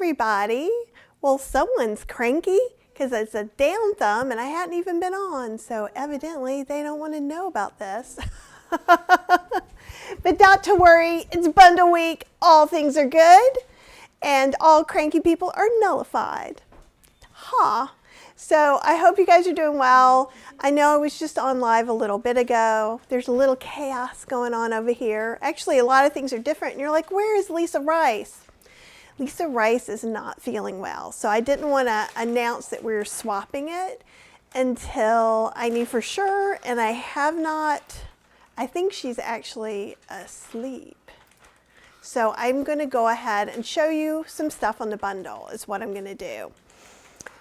everybody. Well, someone's cranky because it's a down thumb and I hadn't even been on, so evidently they don't want to know about this. But not to worry, it's bundle week, all things are good, and all cranky people are nullified. So I hope you guys are doing well. I know I was just on live a little bit ago. There's a little chaos going on over here. Actually, a lot of things are different, and you're like, where is Lisa Rice? Lisa Rice is not feeling well, so I didn't want to announce that we were swapping it until I knew for sure, and I have not. I think she's actually asleep. So I'm going to go ahead and show you some stuff on the bundle is what I'm going to do.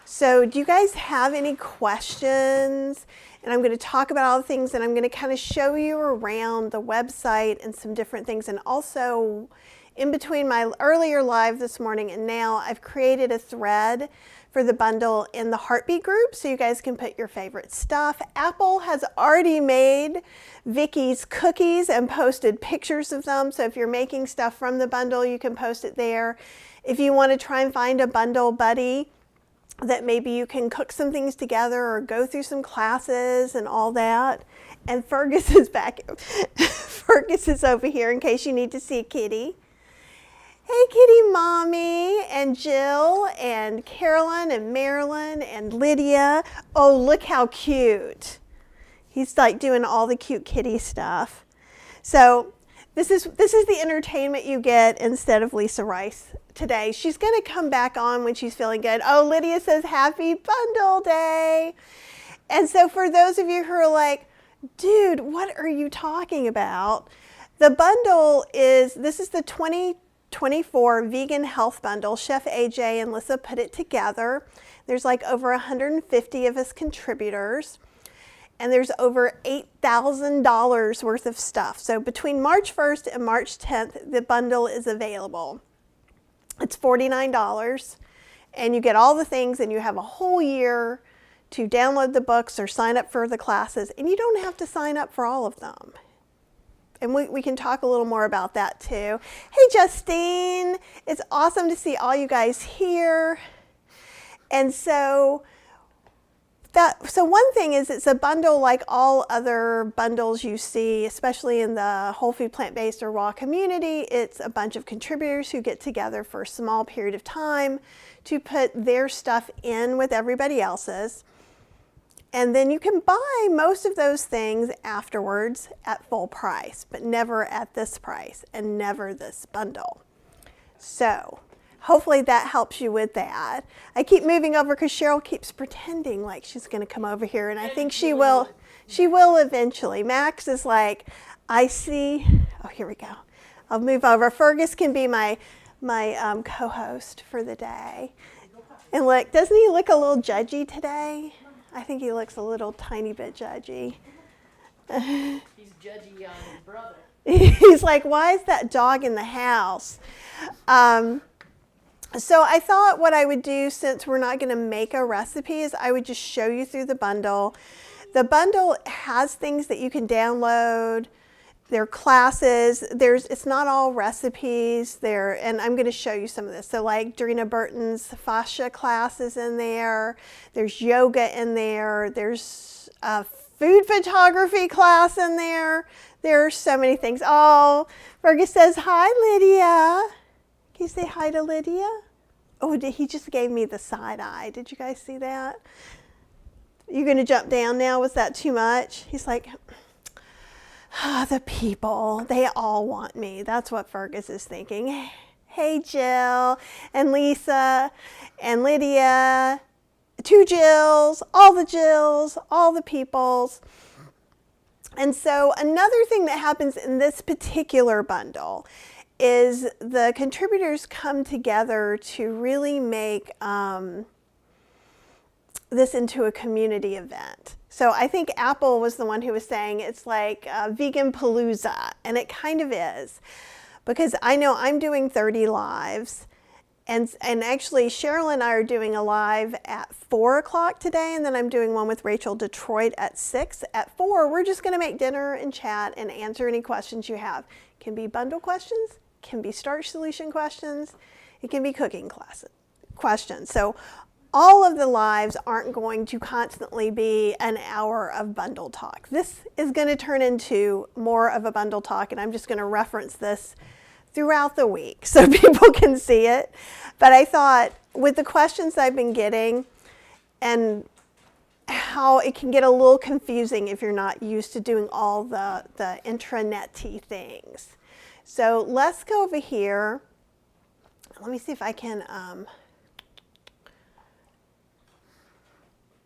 So do you guys have any questions? And I'm going to talk about all the things, and I'm going to kind of show you around the website and some different things. And also in between my earlier live this morning and now, I've created a thread for the bundle in the Heartbeat group so you guys can put your favorite stuff. Apple has already made Vicky's cookies and posted pictures of them. So if you're making stuff from the bundle, you can post it there. If you want to try and find a bundle buddy that maybe you can cook some things together or go through some classes and all that. And Fergus is back. Fergus is over here in case you need to see Kitty. Hey Kitty Mommy and Jill and Carolyn and Marilyn and Lydia. Oh, look how cute. He's like doing all the cute kitty stuff. So this is the entertainment you get instead of Lisa Rice today. She's going to come back on when she's feeling good. Oh, Lydia says happy bundle day. And so for those of you who are like, dude, what are you talking about? The bundle is, this is the 2024 Vegan Health Bundle. Chef AJ and Lisa put it together. There's like over 150 of us contributors. And there's over $8,000 worth of stuff. So between March 1st and March 10th, the bundle is available. It's $49, and you get all the things, and you have a whole year to download the books or sign up for the classes, and you don't have to sign up for all of them. And we can talk a little more about that too. Hey Justine, it's awesome to see all you guys here. And so one thing is it's a bundle like all other bundles you see, especially in the whole food, plant-based, or raw community. It's a bunch of contributors who get together for a small period of time to put their stuff in with everybody else's. And then you can buy most of those things afterwards at full price, but never at this price and never this bundle. So hopefully that helps you with that. I keep moving over because Cheryl keeps pretending like she's going to come over here, and I think she will. She will eventually. Max is like, I see. Oh, here we go. I'll move over. Fergus can be my co-host for the day. And look, doesn't he look a little judgy today? I think he looks a little tiny bit judgy. He's judgy on his brother. He's like, why is that dog in the house? So I thought what I would do, since we're not going to make a recipe, is I would just show you through the bundle. The bundle has things that you can download. There are classes. It's not all recipes there, and I'm going to show you some of this. So like Dorina Burton's fascia class is in there. There's yoga in there. There's a food photography class in there. There are so many things. Oh, Fergus says, hi, Lydia. Can you say hi to Lydia? Oh, he just gave me the side eye. Did you guys see that? You're going to jump down now? Was that too much? He's like, the people, they all want me. That's what Fergus is thinking. Hey, Jill and Lisa and Lydia, two Jills, all the peoples. And so another thing that happens in this particular bundle is the contributors come together to really make this into a community event. So I think Apple was the one who was saying it's like Vegan Palooza, and it kind of is, because I know I'm doing 30 lives, and actually Cheryl and I are doing a live at 4 o'clock today, and then I'm doing one with Rachel Detroit at 6. At 4, we're just going to make dinner and chat and answer any questions you have. Can be bundle questions, can be starch solution questions, it can be cooking questions. So all of the lives aren't going to constantly be an hour of bundle talk. This is going to turn into more of a bundle talk, and I'm just going to reference this throughout the week so people can see it. But I thought with the questions I've been getting and how it can get a little confusing if you're not used to doing all the intranet-y things. So let's go over here. Let me see if I can,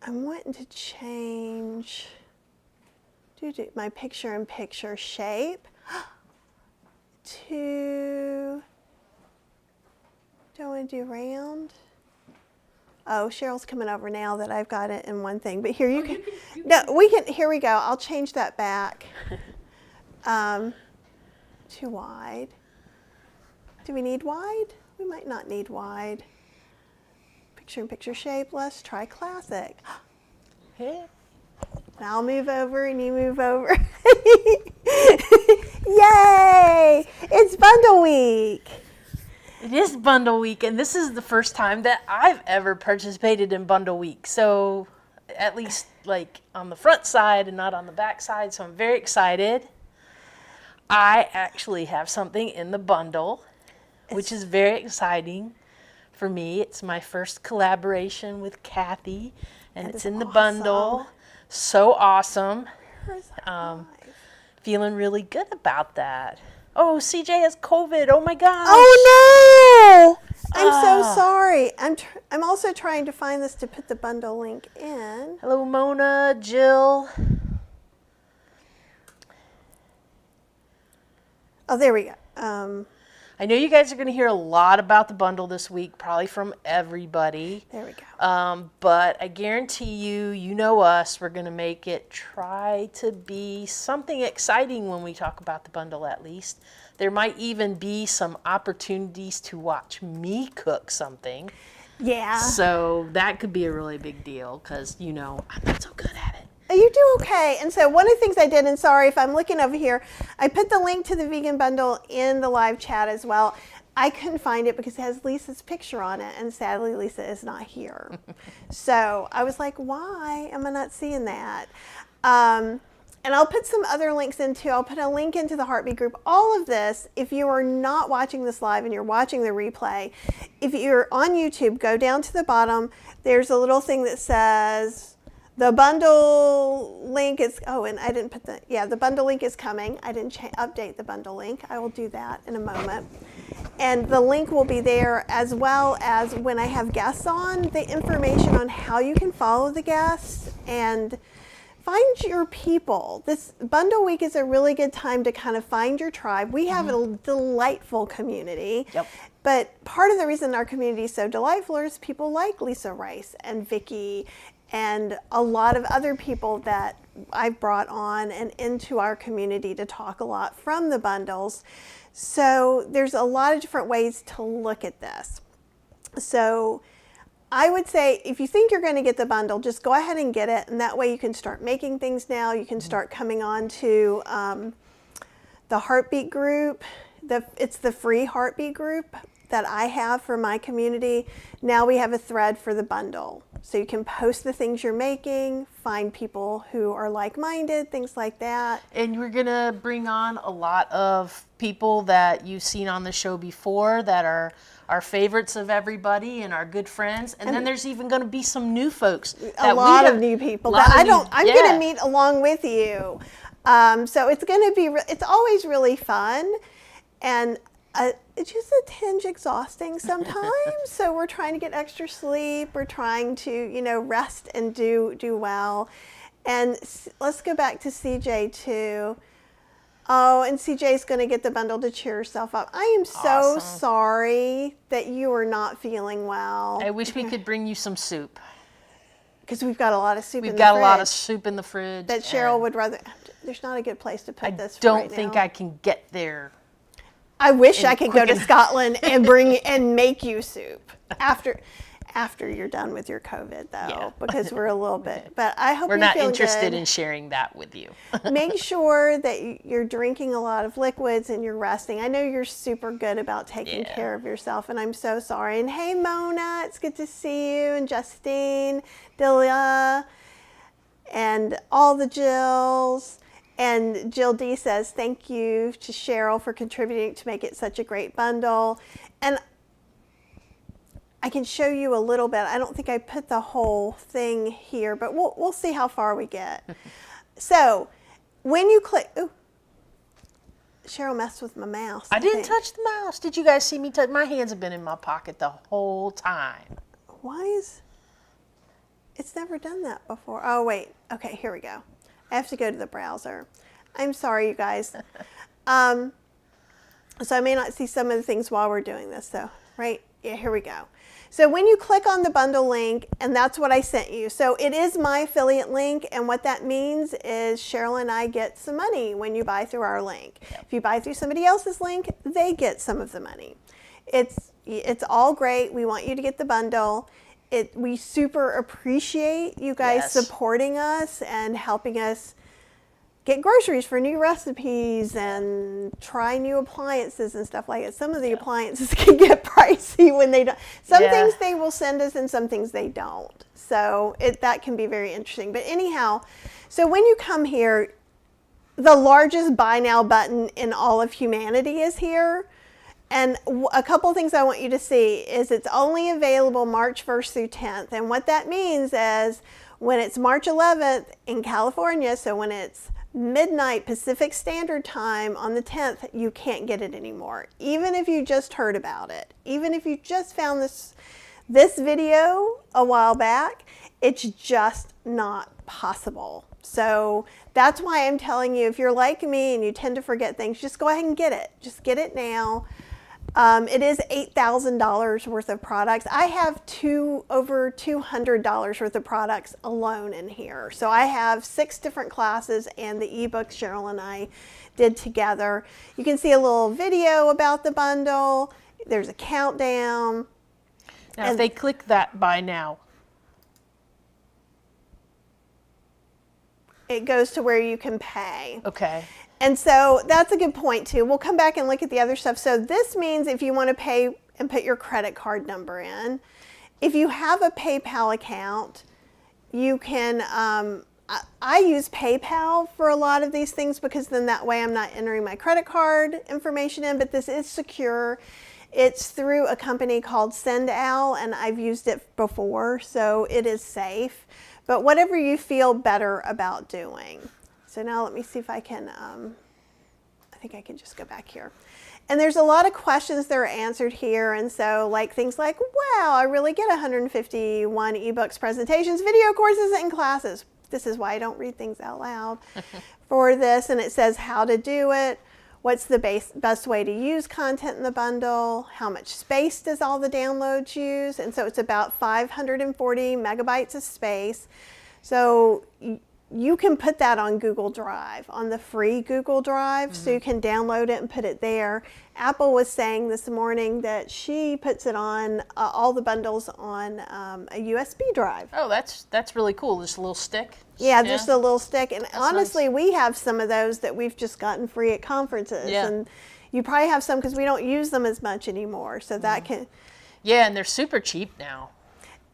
I'm wanting to change my picture-in-picture shape to, do I want to do round? Oh, Cheryl's coming over now that I've got it in one thing. But here here we go. I'll change that back to wide. Do we need wide? We might not need wide. Picture-in-picture shape. Let's try classic. Hey. And I'll move over and you move over. Yay! It's bundle week. It is bundle week, and this is the first time that I've ever participated in bundle week. So at least like on the front side and not on the back side. So I'm very excited. I actually have something in the bundle, which is very exciting for me. It's my first collaboration with Kathy, and it's in the bundle. So awesome. Feeling really good about that. Oh, CJ has COVID. Oh my gosh. Oh no! I'm so sorry. I'm also trying to find this to put the bundle link in. Hello, Mona, Jill. Oh, there we go. I know you guys are going to hear a lot about the bundle this week, probably from everybody. There we go. But I guarantee you, you know us, we're going to make it try to be something exciting when we talk about the bundle at least. There might even be some opportunities to watch me cook something. Yeah. So that could be a really big deal because, you know, I'm not so good at it. You do okay. And so one of the things I did, and sorry if I'm looking over here, I put the link to the vegan bundle in the live chat as well. I couldn't find it because it has Lisa's picture on it, and sadly Lisa is not here. So I was like, why am I not seeing that? And I'll put some other links in too. I'll put a link into the Heartbeat group. All of this, if you are not watching this live and you're watching the replay, if you're on YouTube, go down to the bottom. There's a little thing that says, the bundle link is, oh, and I didn't put the bundle link is coming. I didn't update the bundle link. I will do that in a moment. And the link will be there as well as when I have guests on, the information on how you can follow the guests and find your people. This bundle week is a really good time to kind of find your tribe. We have a delightful community. Yep. But part of the reason our community is so delightful is people like Lisa Rice and Vicki and a lot of other people that I've brought on and into our community to talk a lot from the bundles. So there's a lot of different ways to look at this. So I would say if you think you're going to get the bundle, just go ahead and get it. And that way you can start making things now. You can start coming on to the Heartbeat group. It's the free Heartbeat group that I have for my community. Now we have a thread for the bundle. So you can post the things you're making, find people who are like-minded, things like that. And we're going to bring on a lot of people that you've seen on the show before that are our favorites of everybody and our good friends. And then there's even going to be some new folks. A lot of new people that I'm going to meet along with you. So it's going to be, it's always really fun. And it's just a tinge exhausting sometimes. So we're trying to get extra sleep. We're trying to, rest and do well. And let's go back to CJ too. Oh, and CJ's going to get the bundle to cheer herself up. I am so sorry that you are not feeling well. I wish we could bring you some soup. Because we've got a lot of soup in the fridge. We've got a lot of soup in the fridge. That Cheryl would rather, there's not a good place to put this for right now. I don't think I can get there. I wish I could go to Scotland and make you soup after after you're done with your COVID, though, Yeah. because we're a little bit. But I hope We're you not feel interested good. in sharing that with you. Make sure that you're drinking a lot of liquids and you're resting. I know you're super good about taking Yeah. care of yourself, and I'm so sorry. And hey, Mona, it's good to see you, and Justine, Delia, and all the Jills. And Jill D says, thank you to Cheryl for contributing to make it such a great bundle. And I can show you a little bit. I don't think I put the whole thing here, but we'll see how far we get. So when you click, ooh, Cheryl messed with my mouse. I didn't think. touch the mouse. Did you guys see me touch? My hands have been in my pocket the whole time. Why is, it's never done that before. Oh, wait. Okay, here we go. I have to go to the browser. I'm sorry, you guys. So I may not see some of the things while we're doing this, so, right? Yeah, here we go. So when you click on the bundle link, and that's what I sent you. So it is my affiliate link, and what that means is Cheryl and I get some money when you buy through our link. If you buy through somebody else's link, they get some of the money. It's all great. We want you to get the bundle. We super appreciate you guys Yes. supporting us and helping us get groceries for new recipes and try new appliances and stuff like that. Some of the appliances can get pricey when they don't. Some Yeah. things they will send us and some things they don't. So that can be very interesting. But anyhow, so when you come here, the largest buy now button in all of humanity is here. And a couple of things I want you to see is it's only available March 1st through 10th. And what that means is when it's March 11th in California, so when it's midnight Pacific Standard Time on the 10th, you can't get it anymore. Even if you just heard about it, even if you just found this video a while back, it's just not possible. So that's why I'm telling you, if you're like me and you tend to forget things, just go ahead and get it. Just get it now. It is $8,000 worth of products. I have over $200 worth of products alone in here. So I have 6 different classes and the ebooks Cheryl and I did together. You can see a little video about the bundle. There's a countdown. Now, if they click that buy now, It goes to where you can pay. okay. And so that's a good point too. We'll come back and look at the other stuff. So this means if you want to pay and put your credit card number in, if you have a PayPal account, you can, I use PayPal for a lot of these things because then that way I'm not entering my credit card information in, but this is secure. It's through a company called SendOwl, and I've used it before, so it is safe. But whatever you feel better about doing. So now let me see if I can, I think I can just go back here. And there's a lot of questions that are answered here. And so like things like, wow, I really get 151 ebooks, presentations, video courses, and classes. This is why I don't read things out loud for this. And it says how to do it. What's the best way to use content in the bundle? How much space does all the downloads use? And so it's about 540 megabytes of space. So you can put that on Google Drive, on the free Google Drive, so you can download it and put it there. Apple was saying this morning that she puts it on, all the bundles on a USB drive. Oh, that's really cool. Just a little stick. Yeah, just a little stick. And honestly, nice. we have some of those that we've just gotten free at conferences. Yeah. And you probably have some because we don't use them as much anymore. So that can... Yeah, and they're super cheap now.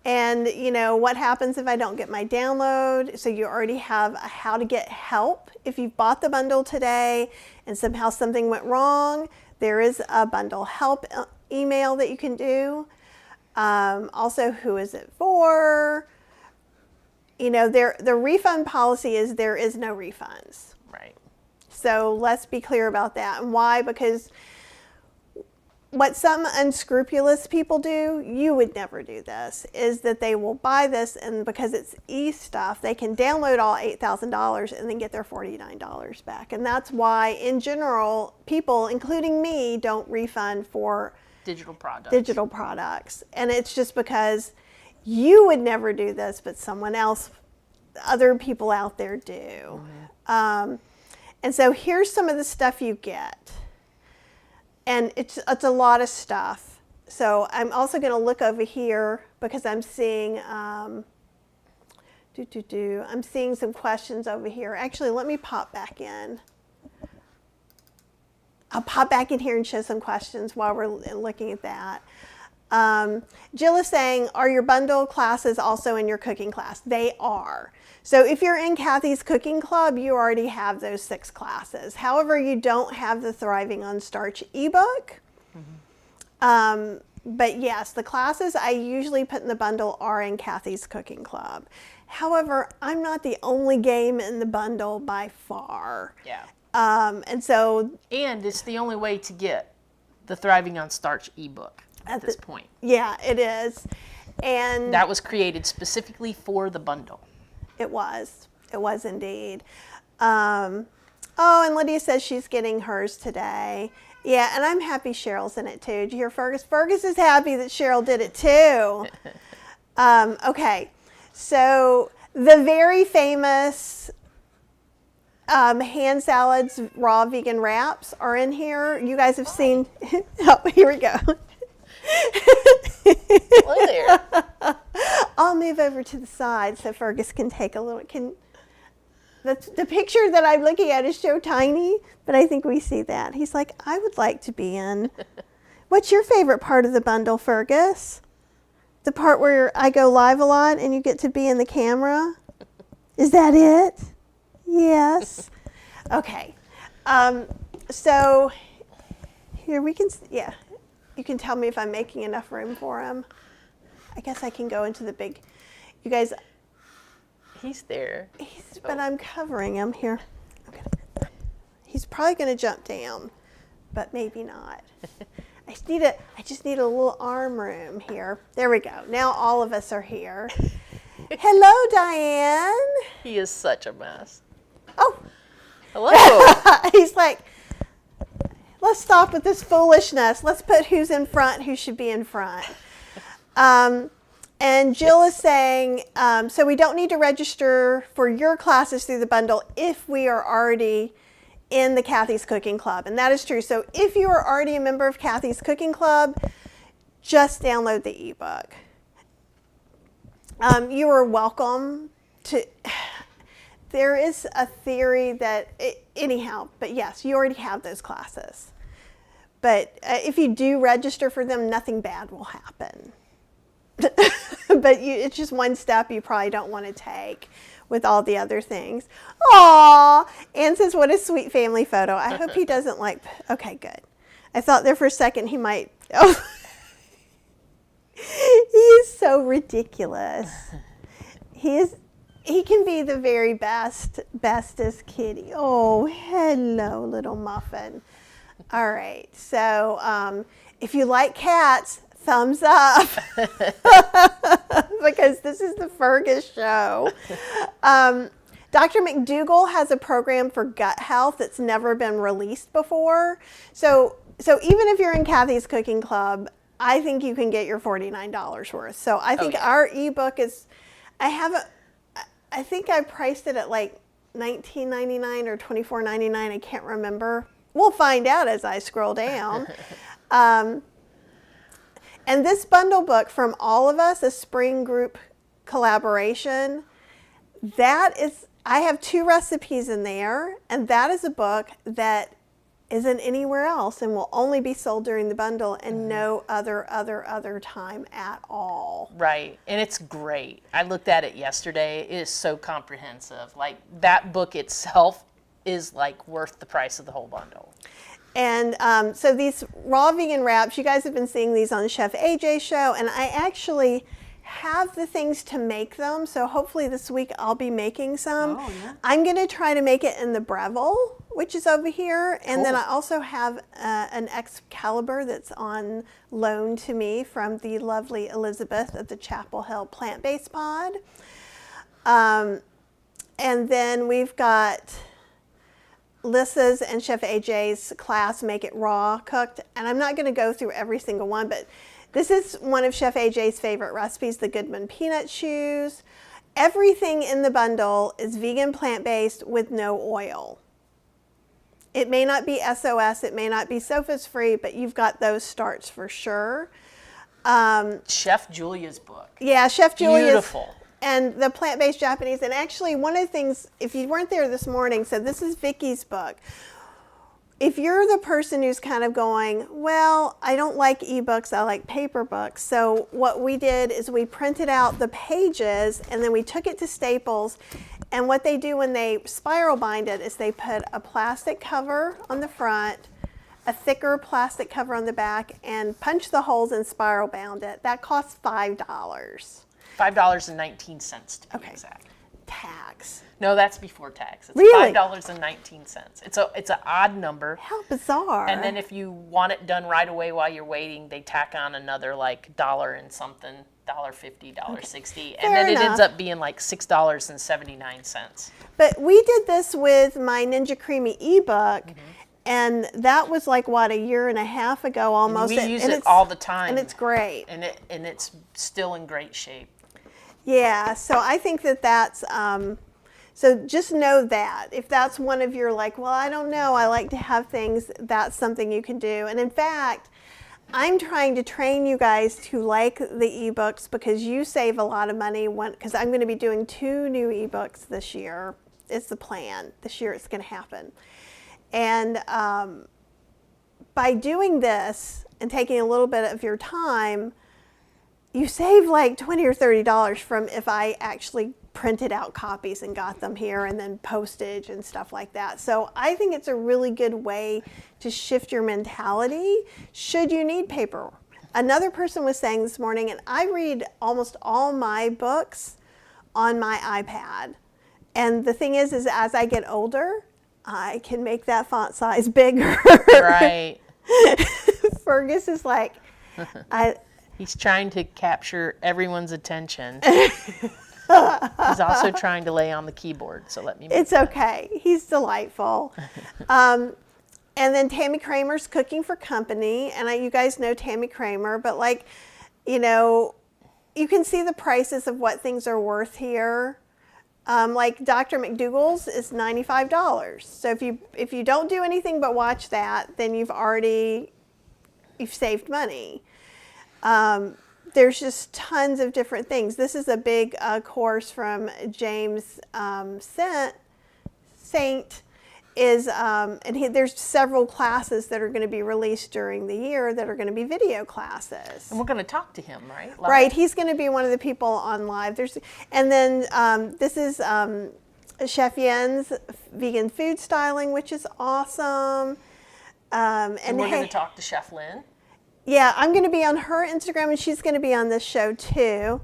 And, you know, what happens if I don't get my download? So you already have a how to get help. If you've bought the bundle today and somehow something went wrong, there is a bundle help email that you can do. Also, who is it for? You know, the refund policy is there is no refunds. Right. So let's be clear about that. And why? Because what some unscrupulous people do, you would never do this, is that they will buy this, and because it's e-stuff, they can download all $8,000 and then get their $49 back. And that's why, in general, people, including me, don't refund for Digital products. digital products. And it's just because you would never do this, but someone else, other people out there do. And so here's some of the stuff you get. And it's a lot of stuff. So I'm also going to look over here because I'm seeing I'm seeing some questions over here. Actually, let me pop back in. I'll pop back in here and show some questions while we're looking at that. Jill is saying, are your bundle classes also in your cooking class? They are. So if you're in Kathy's Cooking Club, you already have those 6 classes. However, you don't have the Thriving on Starch ebook. But yes, the classes I usually put in the bundle are in Kathy's Cooking Club. However, I'm not the only game in the bundle by far. Yeah. And it's the only way to get the Thriving on Starch ebook at this point. Yeah, it is. And that was created specifically for the bundle. It was indeed. Oh, and Lydia says she's getting hers today. Yeah, and I'm happy Cheryl's in it too. Did you hear Fergus? Fergus is happy that Cheryl did it too. Okay, so the very famous hand salads raw vegan wraps are in here. You guys have seen. Oh, here we go. Hello there. I'll move over to the side so Fergus can take a little. The picture that I'm looking at is so tiny, but I think we see that. He's like, I would like to be in. What's your favorite part of the bundle, Fergus? The part where I go live a lot and you get to be in the camera? Is that it? Yes. Okay. So here we can, yeah, you can tell me if I'm making enough room for him. I guess I can go into the big, you guys. He's there. But I'm covering him here. Okay. He's probably going to jump down, but maybe not. I just need a little arm room here. There we go. Now all of us are here. Hello, Diane. He is such a mess. Oh. Hello. He's like, let's stop with this foolishness. Let's put who's in front, who should be in front. And Jill is saying, so we don't need to register for your classes through the bundle if we are already in the Kathy's Cooking Club. And that is true. So if you are already a member of Kathy's Cooking Club, just download the ebook. You are welcome to, there is a theory that, anyhow, but yes, you already have those classes. But if you do register for them, nothing bad will happen. But it's just one step you probably don't want to take with all the other things. Aww! Ann says, what a sweet family photo. I hope he doesn't like, okay, good. I thought there for a second he might, oh. He is so ridiculous. He can be the very bestest kitty. Oh, hello, little muffin. All right, so if you like cats, thumbs up because this is the Fergus show. Dr. McDougall has a program for gut health that's never been released before. So even if you're in Kathy's Cooking Club, I think you can get your $49 worth. So I think our ebook is, I think I priced it at like $19.99 or $24.99. I can't remember. We'll find out as I scroll down. And this bundle book from all of us, a spring group collaboration, I have 2 recipes in there, and that is a book that isn't anywhere else and will only be sold during the bundle and no other time at all. Right, and it's great. I looked at it yesterday. It is so comprehensive. Like, that book itself is like worth the price of the whole bundle. And so these raw vegan wraps, you guys have been seeing these on Chef AJ's show, and I actually have the things to make them, so hopefully this week I'll be making some. Oh, yeah. I'm going to try to make it in the Breville, which is over here, and then I also have an Excalibur that's on loan to me from the lovely Elizabeth at the Chapel Hill Plant-Based Pod. And then we've got Lissa's and Chef AJ's class, Make It Raw Cooked. And I'm not going to go through every single one, but this is one of Chef AJ's favorite recipes, the Goodman Peanut Shoes. Everything in the bundle is vegan, plant-based with no oil. It may not be SOS, it may not be SOFAS free, but you've got those starts for sure. Chef Julia's book. Yeah, Chef Julia's. Beautiful. And the plant-based Japanese. And actually, one of the things, if you weren't there this morning, so this is Vicky's book. If you're the person who's kind of going, well, I don't like ebooks, I like paper books. So what we did is we printed out the pages and then we took it to Staples. And what they do when they spiral bind it is they put a plastic cover on the front, a thicker plastic cover on the back, and punch the holes and spiral bound it. That costs $5. $5.19 to be exact. Tax. No, that's before tax. It's Really? $5.19. It's an odd number. How bizarre. And then if you want it done right away while you're waiting, they tack on another like dollar and something, $1.50, $1.60, and then it ends up being like $6.79. But we did this with my Ninja Creamy ebook, and that was like what, a year and a half ago almost. And we use it all the time, and it's great. And it's still in great shape. Yeah, so I think that's. So just know that if that's one of your like, well, I don't know, I like to have things, that's something you can do. And in fact, I'm trying to train you guys to like the ebooks because you save a lot of money because I'm going to be doing 2 new ebooks this year. It's the plan. This year it's going to happen. And by doing this and taking a little bit of your time, you save like $20 or $30 from if I actually printed out copies and got them here, and then postage and stuff like that. So I think it's a really good way to shift your mentality should you need paper. Another person was saying this morning, and I read almost all my books on my iPad. And the thing is as I get older, I can make that font size bigger. Right. Fergus is like, He's trying to capture everyone's attention. He's also trying to lay on the keyboard, so let me move It's okay. He's delightful. And then Tammy Kramer's Cooking for Company, and you guys know Tammy Kramer, but like, you know, you can see the prices of what things are worth here. Like Dr. McDougall's is $95. So if you don't do anything but watch that, then you've saved money. There's just tons of different things. This is a big course from James Saint. There's several classes that are going to be released during the year that are going to be video classes. And we're going to talk to him, right? Live? Right. He's going to be one of the people on live. And then this is Chef Yen's vegan food styling, which is awesome. And we're going to talk to Chef Lynn. Yeah, I'm going to be on her Instagram, and she's going to be on this show too.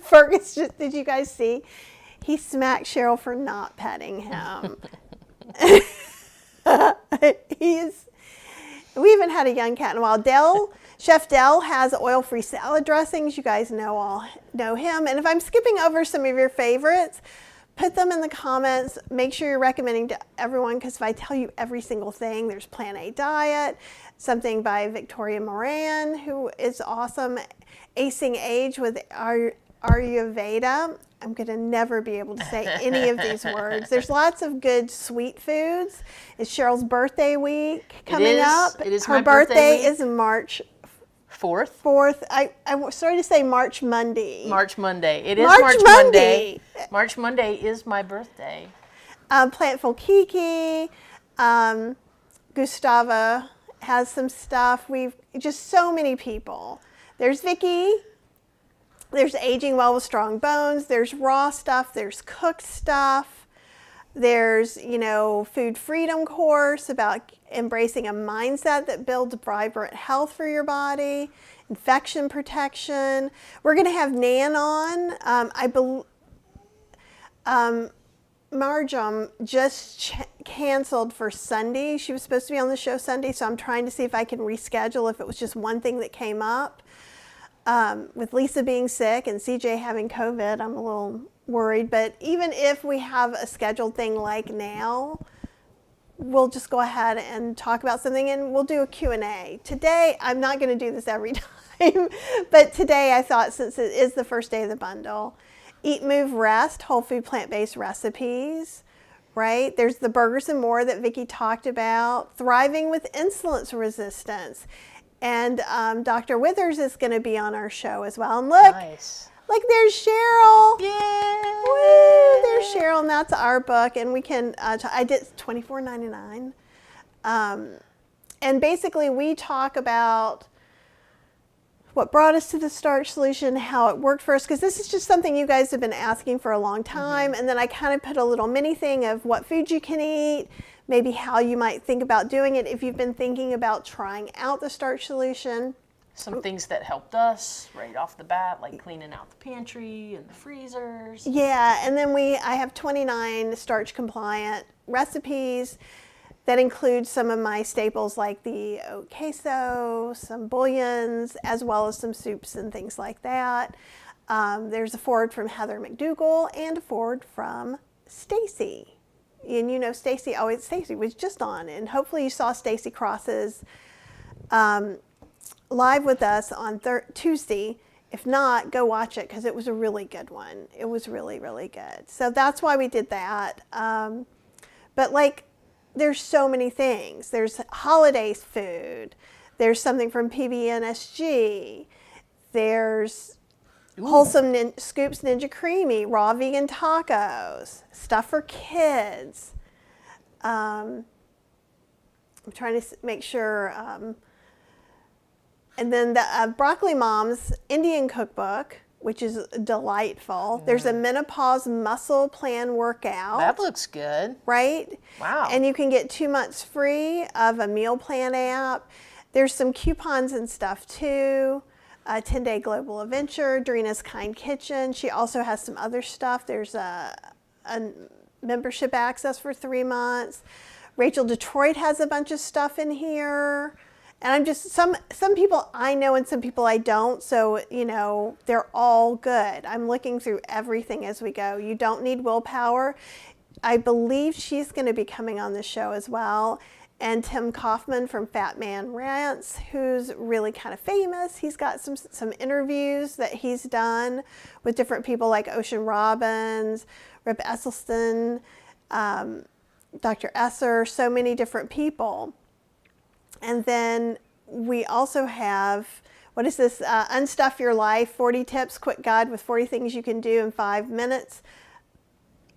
Fergus, did you guys see? He smacked Cheryl for not petting him. We haven't had a young cat in a while. Chef Dell has oil-free salad dressings. You guys know him. And if I'm skipping over some of your favorites, put them in the comments. Make sure you're recommending to everyone, because if I tell you every single thing, there's Plan A Diet, something by Victoria Moran, who is awesome, Acing Age with Ayurveda. I'm going to never be able to say any of these words. There's lots of good sweet foods. It's Cheryl's birthday week coming up. It is Her my birthday week. is March 4th. I started to say March Monday. March Monday. It is March Monday. March Monday is my birthday. Plantful Kiki. Gustava has some stuff. We've just so many people. There's Vicky. There's Aging Well with Strong Bones. There's raw stuff. There's cooked stuff. There's, food freedom course about embracing a mindset that builds vibrant health for your body, infection protection. We're going to have Nan on. Marjam just canceled for Sunday. She was supposed to be on the show Sunday, so I'm trying to see if I can reschedule if it was just one thing that came up. With Lisa being sick and CJ having COVID, I'm a little worried. But even if we have a scheduled thing like now, we'll just go ahead and talk about something, and we'll do a Q&A. Today, I'm not going to do this every time, but today I thought, since it is the first day of the bundle, Eat, Move, Rest, whole food plant-based recipes, right? There's the burgers and more that Vicki talked about, thriving with insulin resistance, And Dr. Withers is going to be on our show as well. And look, Nice. like there's Cheryl. Yeah. Woo, there's Cheryl, and that's our book. And we can, I did $24.99. And basically we talk about what brought us to the starch solution, how it worked for us, because this is just something you guys have been asking for a long time. And then I kind of put a little mini thing of what food you can eat, maybe how you might think about doing it if you've been thinking about trying out the starch solution. Some things that helped us right off the bat, like cleaning out the pantry and the freezers. Yeah, and then I have 29 starch compliant recipes that include some of my staples like the oat queso, some bouillons, as well as some soups and things like that. There's a forward from Heather McDougall and a forward from Stacy. And you know Stacy was just on, and hopefully you saw Stacy Cross's live with us on Tuesday. If not, go watch it because it was a really good one. It was really, really good. So that's why we did that. But like, there's so many things. There's holiday food. There's something from PBNSG. There's Wholesome Scoops Ninja Creamy, raw vegan tacos, stuff for kids. I'm trying to make sure. And then the Broccoli Mom's Indian Cookbook, which is delightful. There's a menopause muscle plan workout. That looks good. Right? Wow. And you can get 2 months free of a meal plan app. There's some coupons and stuff too. A 10-day global adventure, Drina's Kind Kitchen. She also has some other stuff. There's a membership access for 3 months. Rachel Detroit has a bunch of stuff in here. And I'm just, some people I know and some people I don't, so, you know, they're all good. I'm looking through everything as we go. You don't need willpower. I believe she's going to be coming on the show as well. And Tim Kaufman from Fat Man Rants, who's really kind of famous. He's got some interviews that he's done with different people like Ocean Robbins, Rip Esselstyn, Dr. Esser, so many different people. And then we also have, what is this? Unstuff Your Life, 40 Tips, Quick Guide with 40 Things You Can Do in 5 Minutes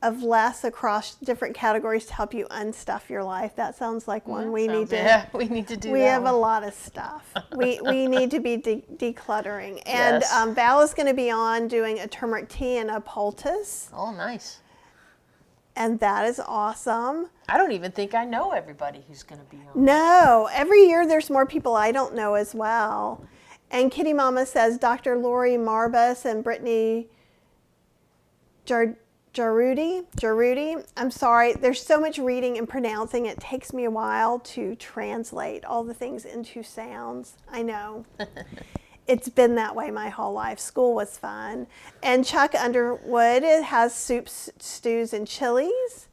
of Less across different categories to help you unstuff your life. That sounds like one we need to. Yeah, we need to do that. We have a lot of stuff. We need to be decluttering. And Yes. Val is going to be on doing a turmeric tea and a poultice. Oh, nice. And that is awesome. I don't even think I know everybody who's going to be on. No, every year there's more people I don't know as well. And Kitty Mama says Dr. Lori Marbus and Brittany Jarudi. I'm sorry, there's so much reading and pronouncing. It takes me a while to translate all the things into sounds. I know. It's been that way my whole life. School was fun. And Chuck Underwood has soups, stews, and chilies.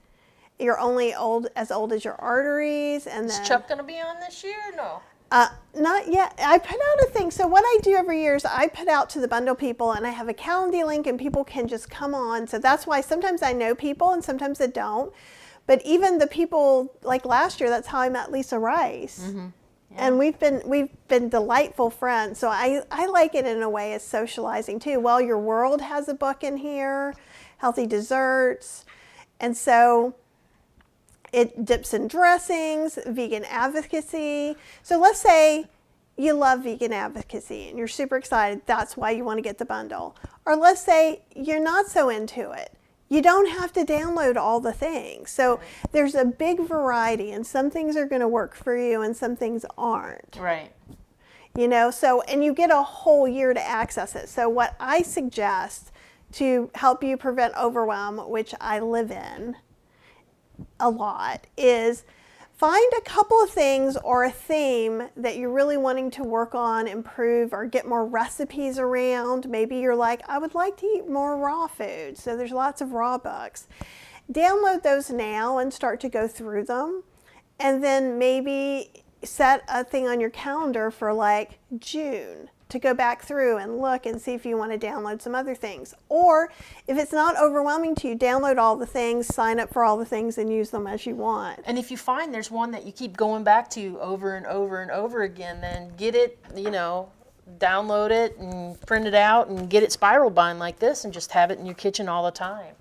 You're only as old as your arteries. And Is then, Chuck going to be on this year? No. not yet. I put out a thing. So what I do every year is I put out to the bundle people, and I have a Calendly link, and people can just come on. So that's why sometimes I know people and sometimes I don't. But even the people, like last year, that's how I met Lisa Rice. Mm-hmm. Yeah. And we've been delightful friends. So I like it in a way as socializing too. Well, Your World has a book in here, Healthy Desserts. And so it dips in dressings, vegan advocacy. So let's say you love vegan advocacy and you're super excited. That's why you want to get the bundle. Or let's say you're not so into it. You don't have to download all the things. So there's a big variety, and some things are going to work for you and some things aren't. Right. You know, so, and you get a whole year to access it. So what I suggest to help you prevent overwhelm, which I live in a lot, is find a couple of things or a theme that you're really wanting to work on, improve, or get more recipes around. Maybe you're like, I would like to eat more raw food. So there's lots of raw books. Download those now and start to go through them. And then maybe set a thing on your calendar for like June. to go back through and look and see if you want to download some other things. Or if it's not overwhelming to you, download all the things, sign up for all the things, and use them as you want. And if you find there's one that you keep going back to over and over and over again, then get it, download it and print it out and get it spiral bind like this and just have it in your kitchen all the time.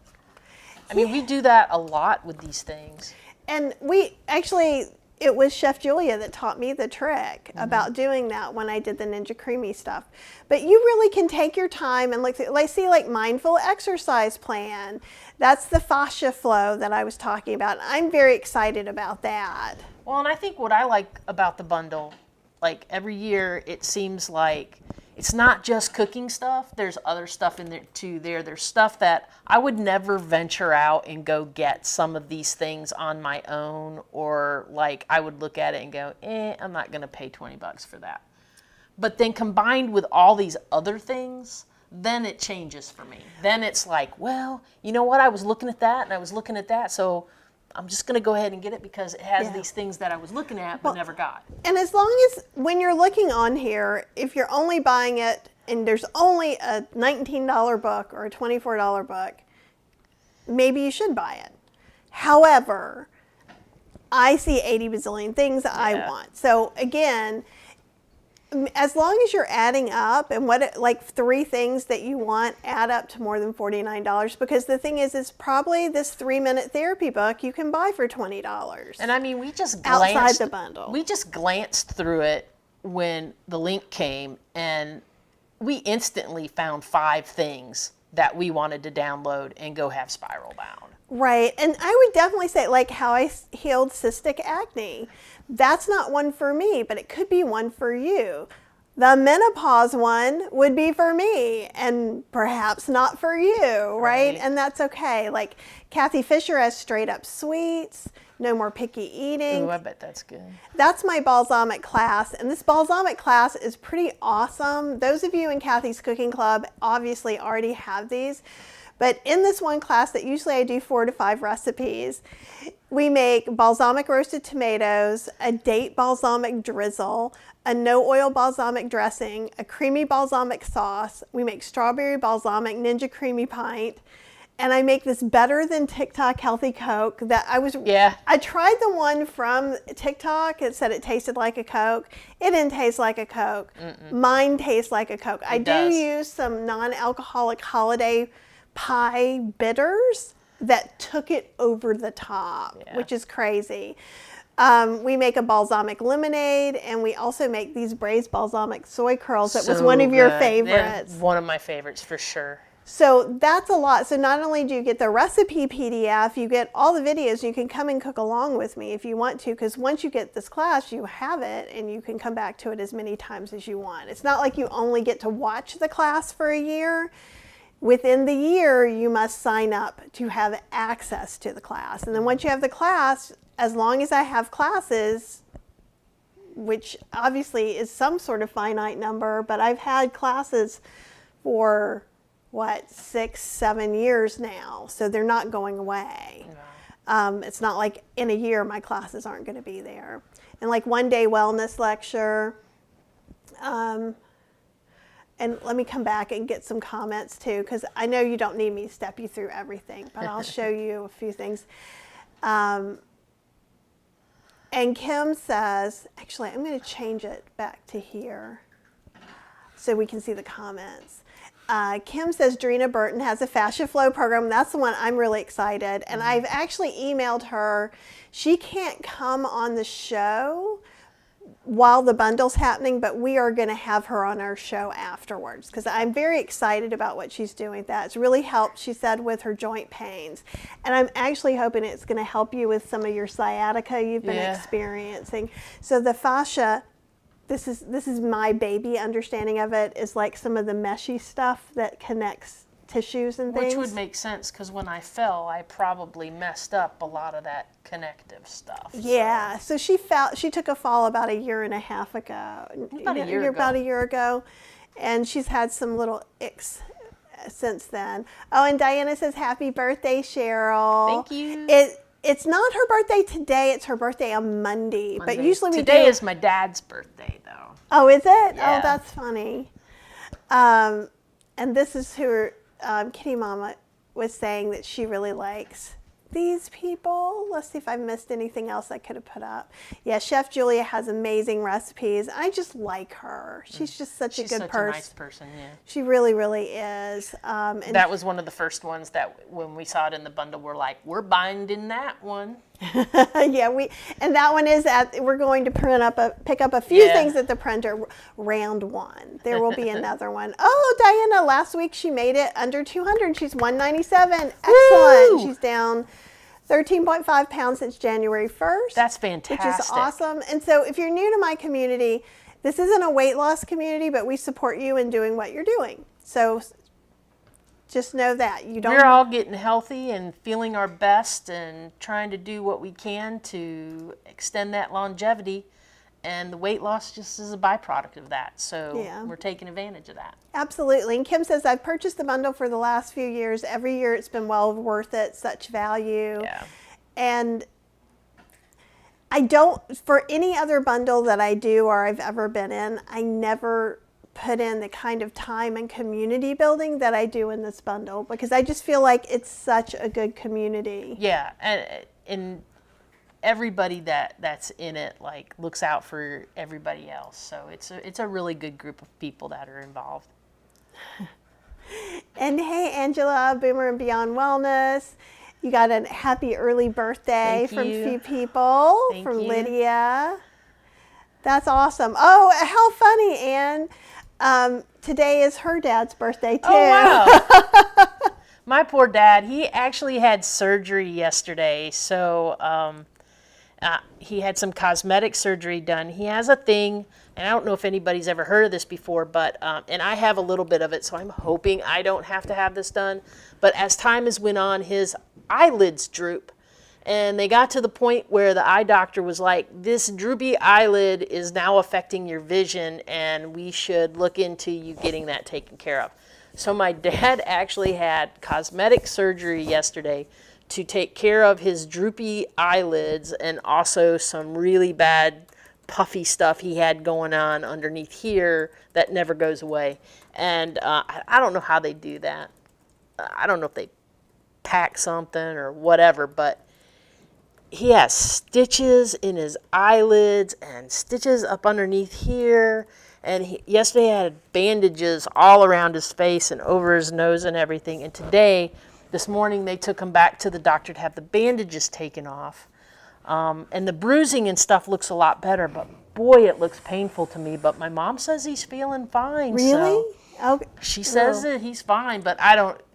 I mean, we do that a lot with these things. And it was Chef Julia that taught me the trick about doing that when I did the Ninja Creamy stuff. But you really can take your time and look through, like mindful exercise plan. That's the fascia flow that I was talking about. I'm very excited about that. Well, and I think what I like about the bundle, like every year it seems like it's not just cooking stuff. There's other stuff in there too. There's stuff that I would never venture out and go get some of these things on my own, or like I would look at it and go, I'm not going to pay $20 for that. But then combined with all these other things, then it changes for me. Then it's like, well, you know what? I was looking at that and I was looking at that. So I'm just going to go ahead and get it because it has these things that I was looking at but never got. And as long as when you're looking on here, if you're only buying it and there's only a $19 book or a $24 book, maybe you should buy it. However, I see 80 bazillion things I want. So again, as long as you're adding up and like 3 things that you want add up to more than $49, because the thing is probably this 3-minute therapy book you can buy for $20. And I mean, we just outside the bundle. We just glanced through it when the link came, and we instantly found 5 things that we wanted to download and go have spiral bound. Right, and I would definitely say, like how I healed cystic acne, that's not one for me, but it could be one for you. The menopause one would be for me and perhaps not for you, right? And that's okay. Like Kathy Fisher has straight up sweets, no more picky eating. Ooh, I bet that's good. That's my balsamic class, and this balsamic class is pretty awesome. Those of you in Kathy's Cooking Club obviously already have these. But in this one class that usually I do 4 to 5 recipes, we make balsamic roasted tomatoes, a date balsamic drizzle, a no oil balsamic dressing, a creamy balsamic sauce. We make strawberry balsamic Ninja Creamy Pint. And I make this better than TikTok healthy Coke that I tried the one from TikTok. It said it tasted like a Coke. It didn't taste like a Coke. Mine tastes like a Coke. I do use some non-alcoholic holiday pie bitters that took it over the top, which is crazy. We make a balsamic lemonade, and we also make these braised balsamic soy curls. That was one of your favorites. One of my favorites for sure. So that's a lot. So not only do you get the recipe PDF, you get all the videos. You can come and cook along with me if you want to, because once you get this class, you have it and you can come back to it as many times as you want. It's not like you only get to watch the class for a year. Within the year, you must sign up to have access to the class. And then once you have the class, as long as I have classes, which obviously is some sort of finite number, but I've had classes for, 6, 7 years now. So they're not going away. No. It's not like in a year my classes aren't going to be there. And like one day wellness lecture, and let me come back and get some comments too, because I know you don't need me to step you through everything, but I'll show you a few things. And Kim says, actually, I'm going to change it back to here so we can see the comments. Kim says Drina Burton has a fascia flow program. That's the one I'm really excited. And I've actually emailed her. She can't come on the show while the bundle's happening, but we are going to have her on our show afterwards because I'm very excited about what she's doing. That's really helped, she said, with her joint pains. And I'm actually hoping it's going to help you with some of your sciatica you've been experiencing. So the fascia, this is my baby understanding of it, is like some of the meshy stuff that connects tissues and things. Which would make sense because when I fell, I probably messed up a lot of that connective stuff. Yeah, so she took a fall about a year and a half ago. About a year ago. And she's had some little icks since then. Oh, and Diana says, happy birthday, Cheryl. Thank you. It's not her birthday today, it's her birthday on Monday. But usually today is my dad's birthday, though. Oh, is it? Yeah. Oh, that's funny. And this is who Kitty Mama was saying that she really likes. These people. Let's see if I missed anything else I could have put up. Yeah, Chef Julia has amazing recipes. I just like her. She's just such a good person. She's such a nice person, yeah. She really, really is. And that was one of the first ones that when we saw it in the bundle, we're like, we're binding that one. Yeah, and that one is we're going to pick up a few things at the printer. Round 1. There will be another one. Oh, Diana, last week she made it under 200. She's 197. Excellent. Woo! She's down 13.5 pounds since January 1st. That's fantastic. Which is awesome. And so if you're new to my community, this isn't a weight loss community, but we support you in doing what you're doing. So just know that you don't. We're all getting healthy and feeling our best and trying to do what we can to extend that longevity. And the weight loss just is a byproduct of that. So we're taking advantage of that. Absolutely. And Kim says, I've purchased the bundle for the last few years. Every year it's been well worth it. Such value. Yeah. And I don't, for any other bundle that I do or I've ever been in, I never put in the kind of time and community building that I do in this bundle, because I just feel like it's such a good community. Yeah, and everybody that's in it like looks out for everybody else. So it's a really good group of people that are involved. And hey, Angela, Boomer and Beyond Wellness, you got a happy early birthday from a few people. Thank from you. Lydia. That's awesome. Oh, how funny, Anne. Today is her dad's birthday too. Oh, wow. My poor dad, he actually had surgery yesterday. So he had some cosmetic surgery done. He has a thing, and I don't know if anybody's ever heard of this before, but and I have a little bit of it, so I'm hoping I don't have to have this done. But as time has went on, his eyelids droop. And they got to the point where the eye doctor was like, this droopy eyelid is now affecting your vision, and we should look into you getting that taken care of. So my dad actually had cosmetic surgery yesterday to take care of his droopy eyelids and also some really bad puffy stuff he had going on underneath here that never goes away. And I don't know how they do that. I don't know if they pack something or whatever, but he has stitches in his eyelids and stitches up underneath here. And yesterday he had bandages all around his face and over his nose and everything. And today, this morning, they took him back to the doctor to have the bandages taken off. And the bruising and stuff looks a lot better, but boy, it looks painful to me. But my mom says he's feeling fine. Really? So Okay. she says that he's fine, but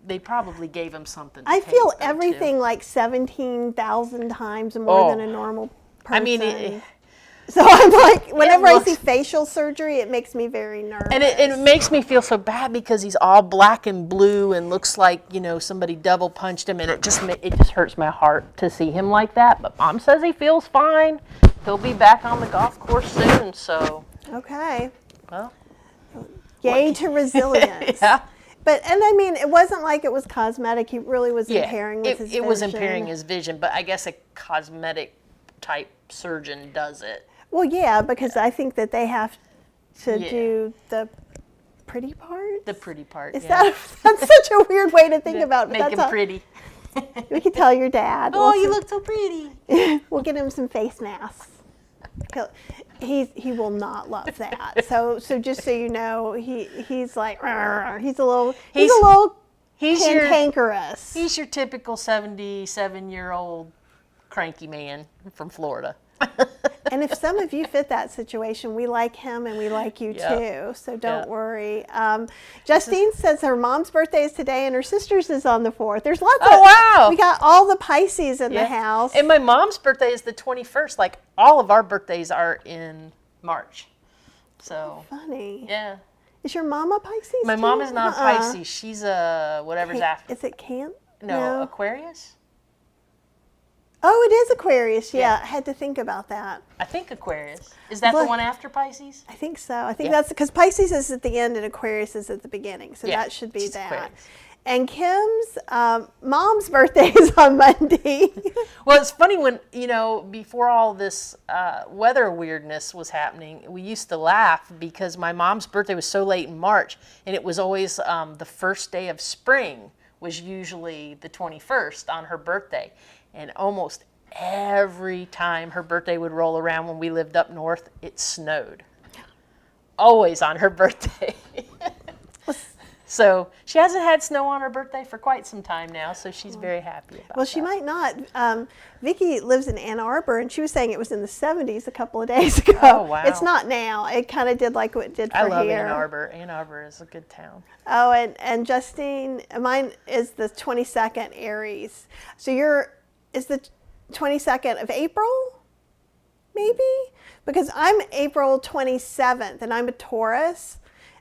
they probably gave him something to I take, feel though, everything too. like 17,000 times more than a normal person. I mean, so I'm like, whenever I see facial surgery, it makes me very nervous. and it makes me feel so bad because he's all black and blue and looks like, somebody double punched him, and it just hurts my heart to see him like that. But Mom says he feels fine. He'll be back on the golf course soon. So Okay. well, Yay to resilience. yeah. And I mean, it wasn't like it was cosmetic. He really was impairing with his vision. It was impairing his vision, but I guess a cosmetic type surgeon does it. Well, yeah, because I think that they have to do the pretty part. The pretty part. That's such a weird way to think about it. Make him pretty. We could tell your dad. Oh, you look so pretty. We'll get him some face masks. He will not love that. So just so you know, he's like he's a little cantankerous. He's your typical 77-year-old cranky man from Florida. And if some of you fit that situation, we like him and we like you too. So don't worry. Justine says her mom's birthday is today and her sister's is on the 4th. There's lots of. Oh, wow. We got all the Pisces in the house. And my mom's birthday is the 21st. Like all of our birthdays are in March. So. Funny. Yeah. Is your mom a Pisces? My too? mom is not Pisces. She's a whatever's after. Is it No, Aquarius? Oh, it is Aquarius. Yeah, I had to think about that. I think Aquarius. Is that the one after Pisces? I think so. I think that's because Pisces is at the end and Aquarius is at the beginning. So that should be that. Aquarius. And Kim's mom's birthday is on Monday. Well, it's funny when, before all this weather weirdness was happening, we used to laugh because my mom's birthday was so late in March, and it was always the first day of spring was usually the 21st on her birthday. And almost every time her birthday would roll around when we lived up north, it snowed. Always on her birthday. So she hasn't had snow on her birthday for quite some time now, so she's very happy about Well, she that. might not. Vicki lives in Ann Arbor, and she was saying it was in the 70s a couple of days ago. Oh, wow. It's not now. It kind of did like what it did for I love here. Ann Arbor. Ann Arbor is a good town. Oh, and Justine, mine is the 22nd Aries. So is the 22nd of April, maybe? Because I'm April 27th, and I'm a Taurus,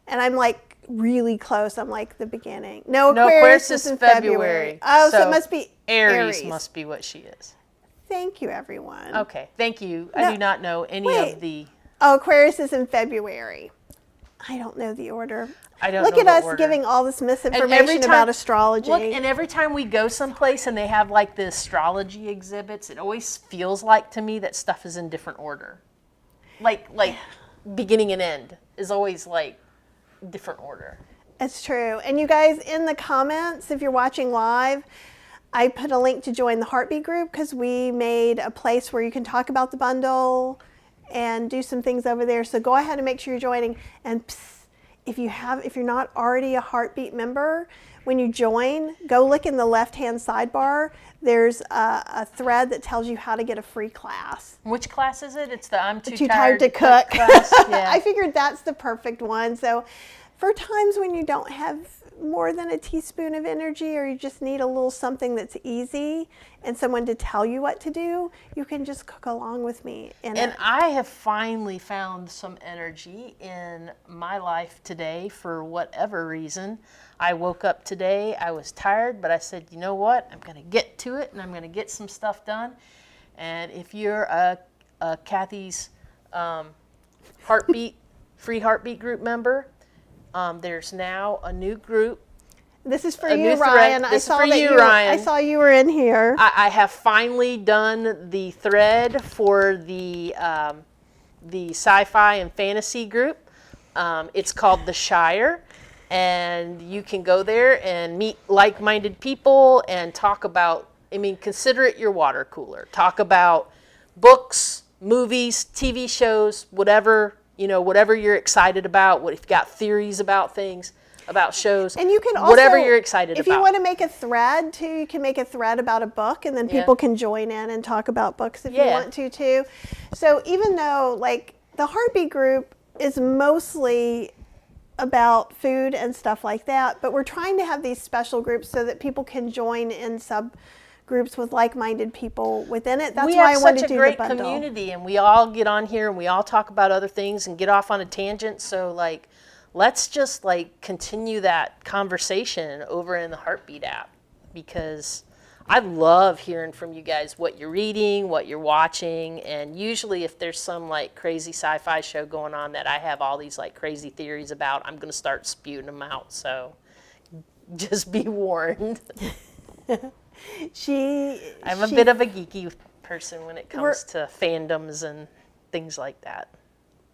and I'm like really close. I'm like the beginning. No, Aquarius is in February. Oh, so it must be Aries must be what she is. Thank you, everyone. Okay, thank you. No, I do not know any of the... Oh, Aquarius is in February. I don't know the order. I don't Look know at the us order. giving all this And misinformation about astrology. Look, and every time we go someplace and they have like the astrology exhibits, it always feels like to me that stuff is in different order. Like beginning and end is always like different order. It's true. And you guys, in the comments, if you're watching live, I put a link to join the Heartbeat group because we made a place where you can talk about the bundle and do some things over there. So go ahead and make sure you're joining. And if you're not already a Heartbeat member, when you join, go look in the left-hand sidebar. There's a thread that tells you how to get a free class. Which class is it? It's the I'm Too tired to cook class. Yeah. I figured that's the perfect one. So for times when you don't have more than a teaspoon of energy, or you just need a little something that's easy and someone to tell you what to do, you can just cook along with me. And I have finally found some energy in my life today for whatever reason. I woke up today, I was tired, but I said, you know what? I'm going to get to it and I'm going to get some stuff done. And if you're a Kathy's free Heartbeat group member, there's now a new group. This is for A you, new thread. Ryan. I This is saw for that you, Ryan. I saw you were in here. I have finally done the thread for the sci-fi and fantasy group. It's called The Shire, and you can go there and meet like-minded people and talk about, consider it your water cooler. Talk about books, movies, TV shows, whatever you're excited about, if you've got theories about things, about shows, And you can also, whatever you're excited if about. you want to make a thread too, you can make a thread about a book, and then people can join in and talk about books if you want to too. So even though like the Heartbeat group is mostly about food and stuff like that, but we're trying to have these special groups so that people can join in subgroups with like-minded people within it. That's why I wanted to do the bundle. We have such a great community, and we all get on here and we all talk about other things and get off on a tangent. So like, let's just like continue that conversation over in the Heartbeat app, because I love hearing from you guys what you're reading, what you're watching, and usually if there's some like crazy sci-fi show going on that I have all these like crazy theories about, I'm going to start spewing them out. So just be warned. I'm a bit of a geeky person when it comes to fandoms and things like that.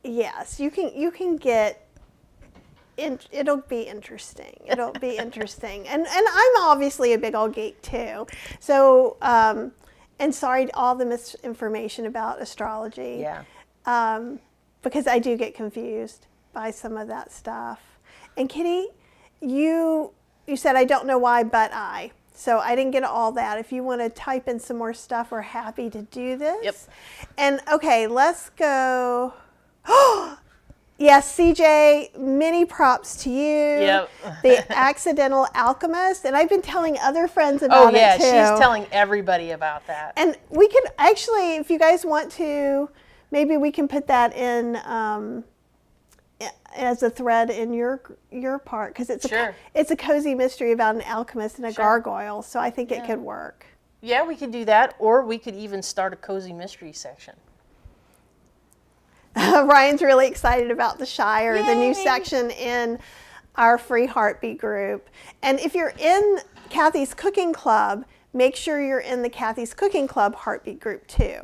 Yes, you can get. It'll be interesting. It'll be interesting, and I'm obviously a big old geek too. So, and sorry to all the misinformation about astrology. Yeah. Because I do get confused by some of that stuff. And Kitty, you said I don't know why, but I. So I didn't get all that. If you want to type in some more stuff, we're happy to do this. Yep. And okay, let's go. Yes, CJ, many props to you. Yep. The Accidental Alchemist. And I've been telling other friends about it too. She's telling everybody about that. And we could actually, if you guys want to, maybe we can put that in as a thread in your part, because it's a cozy mystery about an alchemist and a gargoyle. So I think it could work. Yeah, we could do that, or we could even start a cozy mystery section. Ryan's really excited about the Shire, the new Yay. section in our free heartbeat group. And if you're in Kathy's Cooking Club, make sure you're in the Kathy's Cooking Club heartbeat group too.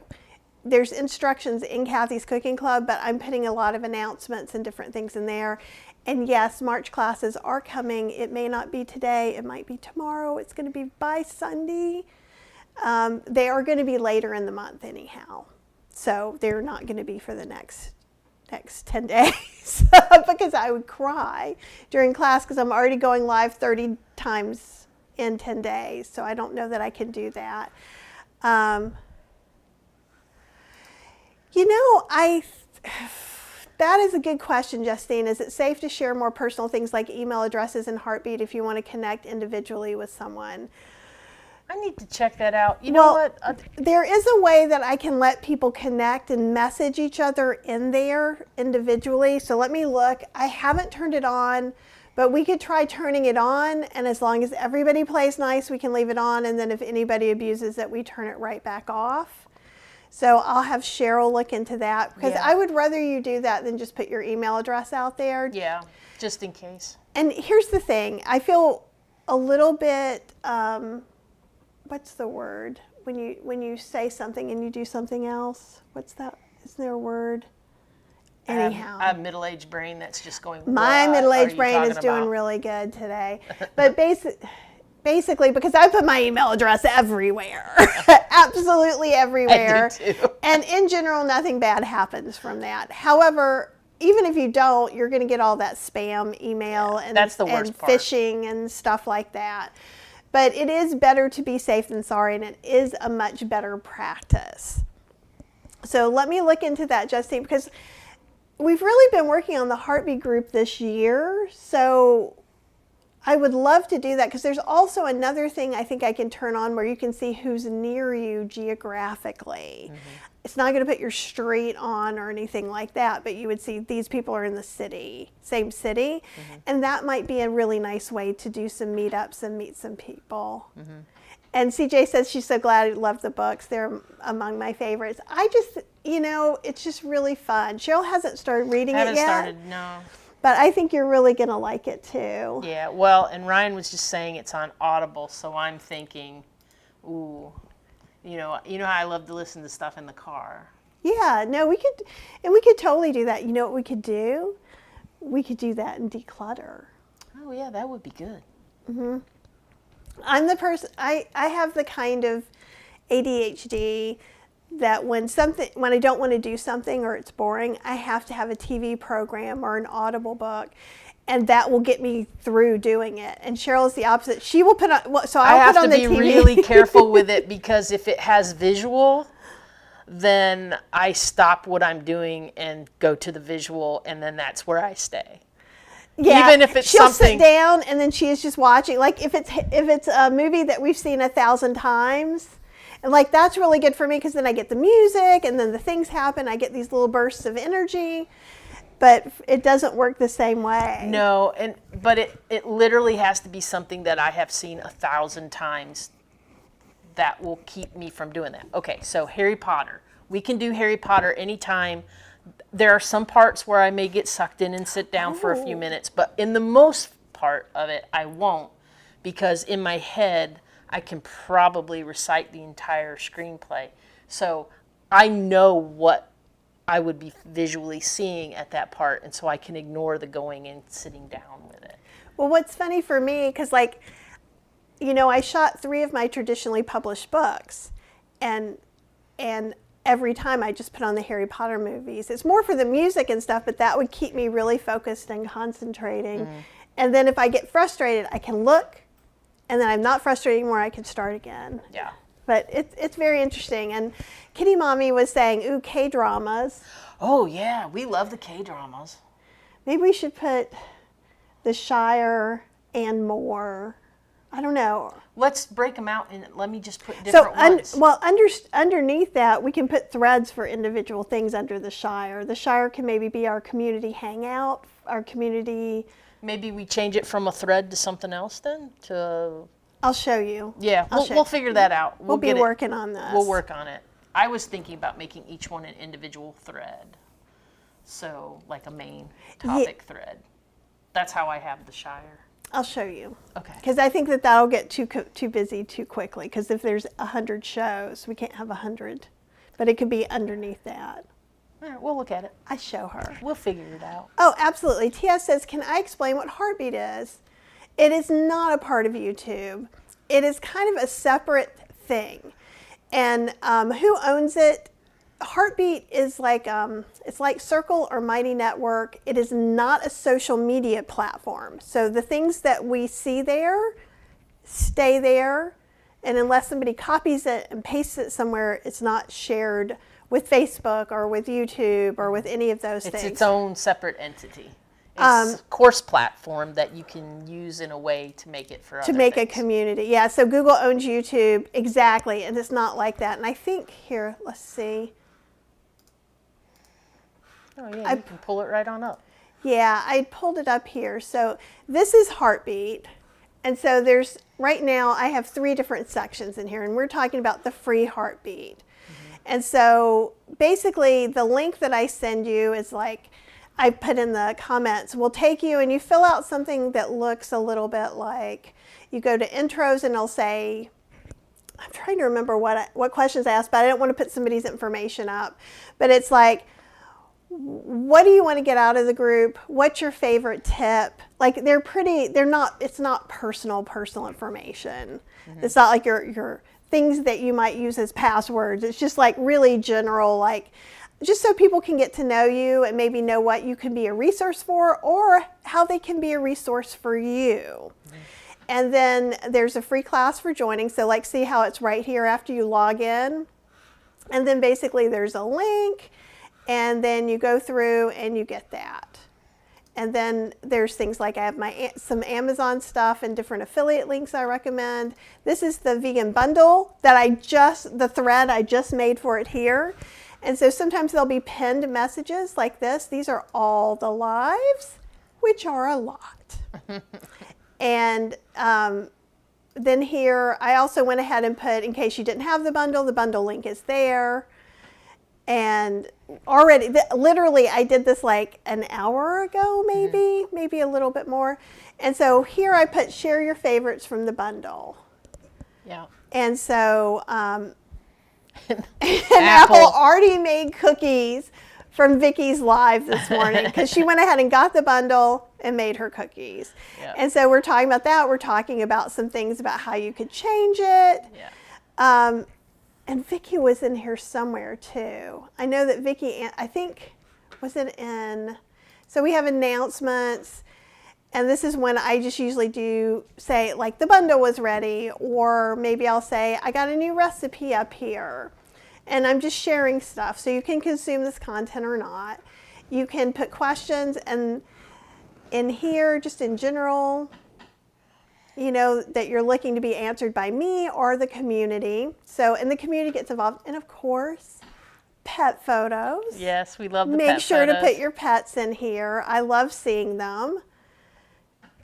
There's instructions in Kathy's Cooking Club, but I'm putting a lot of announcements and different things in there. And yes, March classes are coming. It may not be today, it might be tomorrow, it's going to be by Sunday. They are going to be later in the month anyhow. So they're not going to be for the next 10 days because I would cry during class because I'm already going live 30 times in 10 days. So I don't know that I can do that. That is a good question, Justine. Is it safe to share more personal things like email addresses and heartbeat if you want to connect individually with someone? I need to check that out. You know what? There is a way that I can let people connect and message each other in there individually. So let me look. I haven't turned it on, but we could try turning it on. And as long as everybody plays nice, we can leave it on. And then if anybody abuses it, we turn it right back off. So I'll have Cheryl look into that because I would rather you do that than just put your email address out there. Yeah, just in case. And here's the thing. I feel a little bit, what's the word? When you say something and you do something else, what's that? Is there a word? Anyhow. I have a middle-aged brain that's just going, my middle-aged brain is doing really good today. But basically, because I put my email address everywhere, absolutely everywhere. I do too. And in general, nothing bad happens from that. However, even if you don't, you're going to get all that spam email and, that's the worst and part. phishing and stuff like that. But it is better to be safe than sorry, and it is a much better practice. So let me look into that, Justine, because we've really been working on the heartbeat group this year. So I would love to do that because there's also another thing I think I can turn on where you can see who's near you geographically. Mm-hmm. It's not going to put your street on or anything like that, but you would see these people are in the city, same city, mm-hmm. and that might be a really nice way to do some meetups and meet some people. Mm-hmm. And CJ says she's so glad he loved the books. They're among my favorites. I just, it's just really fun. Cheryl hasn't started reading it yet. Haven't started, no. But I think you're really going to like it too. Yeah, well, and Ryan was just saying it's on Audible, so I'm thinking, ooh, you know how I love to listen to stuff in the car. Yeah, no, we could totally do that. You know what we could do? We could do that and declutter. Oh yeah, that would be good. Mm-hmm. I'm the person, I have the kind of ADHD that when I don't want to do something or it's boring, I have to have a TV program or an Audible book, and that will get me through doing it. And Cheryl's the opposite. She will put on, so I'll put on the TV. I have to be really careful with it because if it has visual, then I stop what I'm doing and go to the visual, and then that's where I stay. Yeah, even if it's she'll something. Sit down and then she is just watching. Like if it's a movie that we've seen 1,000 times. And like that's really good for me because then I get the music and then the things happen. I get these little bursts of energy, but it doesn't work the same way. No, but it literally has to be something that I have seen 1,000 times that will keep me from doing that. Okay, so Harry Potter. We can do Harry Potter anytime. There are some parts where I may get sucked in and sit down for a few minutes, but in the most part of it, I won't because in my head, I can probably recite the entire screenplay. So I know what I would be visually seeing at that part, and so I can ignore the going and sitting down with it. Well, what's funny for me, because I shot 3 of my traditionally published books, and every time I just put on the Harry Potter movies. It's more for the music and stuff, but that would keep me really focused and concentrating. Mm. And then if I get frustrated, I can look, and then I'm not frustrated anymore, I can start again. Yeah. But it's very interesting. And Kitty Mommy was saying, ooh, K-dramas. Oh, yeah, we love the K-dramas. Maybe we should put The Shire and more. I don't know. Let's break them out and let me just put different ones. Well, underneath that, we can put threads for individual things under The Shire. The Shire can maybe be our community hangout, our community... Maybe we change it from a thread to something else then? I'll show you. Yeah, we'll figure that out. We'll be working on this. We'll work on it. I was thinking about making each one an individual thread. So, like a main topic thread. That's how I have the Shire. I'll show you. Okay. Because I think that that'll get too busy too quickly. Because if there's 100 shows, we can't have 100. But it could be underneath that. All right, we'll look at it. I show her. We'll figure it out. Oh, absolutely. Tia says, can I explain what Heartbeat is? It is not a part of YouTube. It is kind of a separate thing. And who owns it? Heartbeat is like, it's like Circle or Mighty Network. It is not a social media platform. So the things that we see there stay there. And unless somebody copies it and pastes it somewhere, it's not shared with Facebook or with YouTube or with any of those things. It's its own separate entity. It's a course platform that you can use in a way to make it for other to make things. a community. Yeah, so Google owns YouTube, exactly, and it's not like that. And I think here, let's see. Oh yeah, you can pull it right on up. Yeah, I pulled it up here. So this is Heartbeat. And so there's, right now, I have 3 different sections in here, and we're talking about the free Heartbeat. And so basically the link that I send you is like, I put in the comments, will take you and you fill out something that looks a little bit like, you go to intros and it'll say, I'm trying to remember what questions I asked, but I don't want to put somebody's information up. But it's like, what do you want to get out of the group? What's your favorite tip? Like it's not personal information. It's not like your things that you might use as passwords. It's just like really general, like just so people can get to know you and maybe know what you can be a resource for or how they can be a resource for you. And then there's a free class for joining. So like see how it's right here after you log in. And then basically there's a link and then you go through and you get that. And then there's things like I have some Amazon stuff and different affiliate links I recommend. This is the vegan bundle that the thread I just made for it here. And so sometimes there'll be pinned messages like this. These are all the lives, which are a lot. And then here, I also went ahead and put, in case you didn't have the bundle link is there. And already, literally, I did this like an hour ago, maybe a little bit more. And so here I put share your favorites from the bundle. Yeah. And so, and Apple already made cookies from Vicky's live this morning because she went ahead and got the bundle and made her cookies. Yeah. And so we're talking about that. We're talking about some things about how you could change it. Yeah. And Vicky was in here somewhere too. I know that Vicky, I think, was it in, so we have announcements, and this is when I just usually do say like the bundle was ready, or maybe I'll say I got a new recipe up here. And I'm just sharing stuff, so you can consume this content or not. You can put questions, and in here, just in general, you know, that you're looking to be answered by me or the community. So, and the community gets involved. And of course, pet photos. Yes, we love the Make pet sure photos. to put your pets in here. I love seeing them.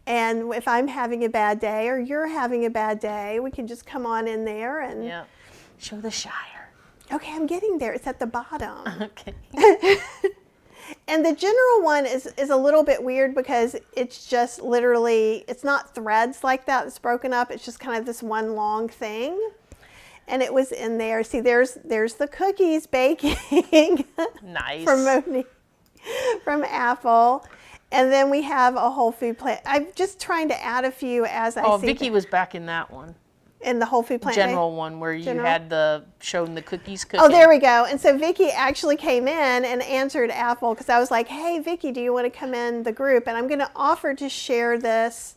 And if I'm having a bad day or you're having a bad day, we can just come on in there and... Yeah. Show the Shire. Okay, I'm getting there. It's at the bottom. Okay. And the general one is a little bit weird because it's just literally, it's not threads like that. It's broken up. It's just kind of this one long thing. And it was in there. See, there's the cookies baking. Nice. From Monique, from Apple. And then we have a whole food plant. I'm just trying to add a few as I see. Oh, Vicky was back in that one. In the whole food plant. General one where you had showing the cookies cooking. Oh, there we go. And so Vicky actually came in and answered Apple because I was like, hey, Vicky, do you want to come in the group? And I'm going to offer to share this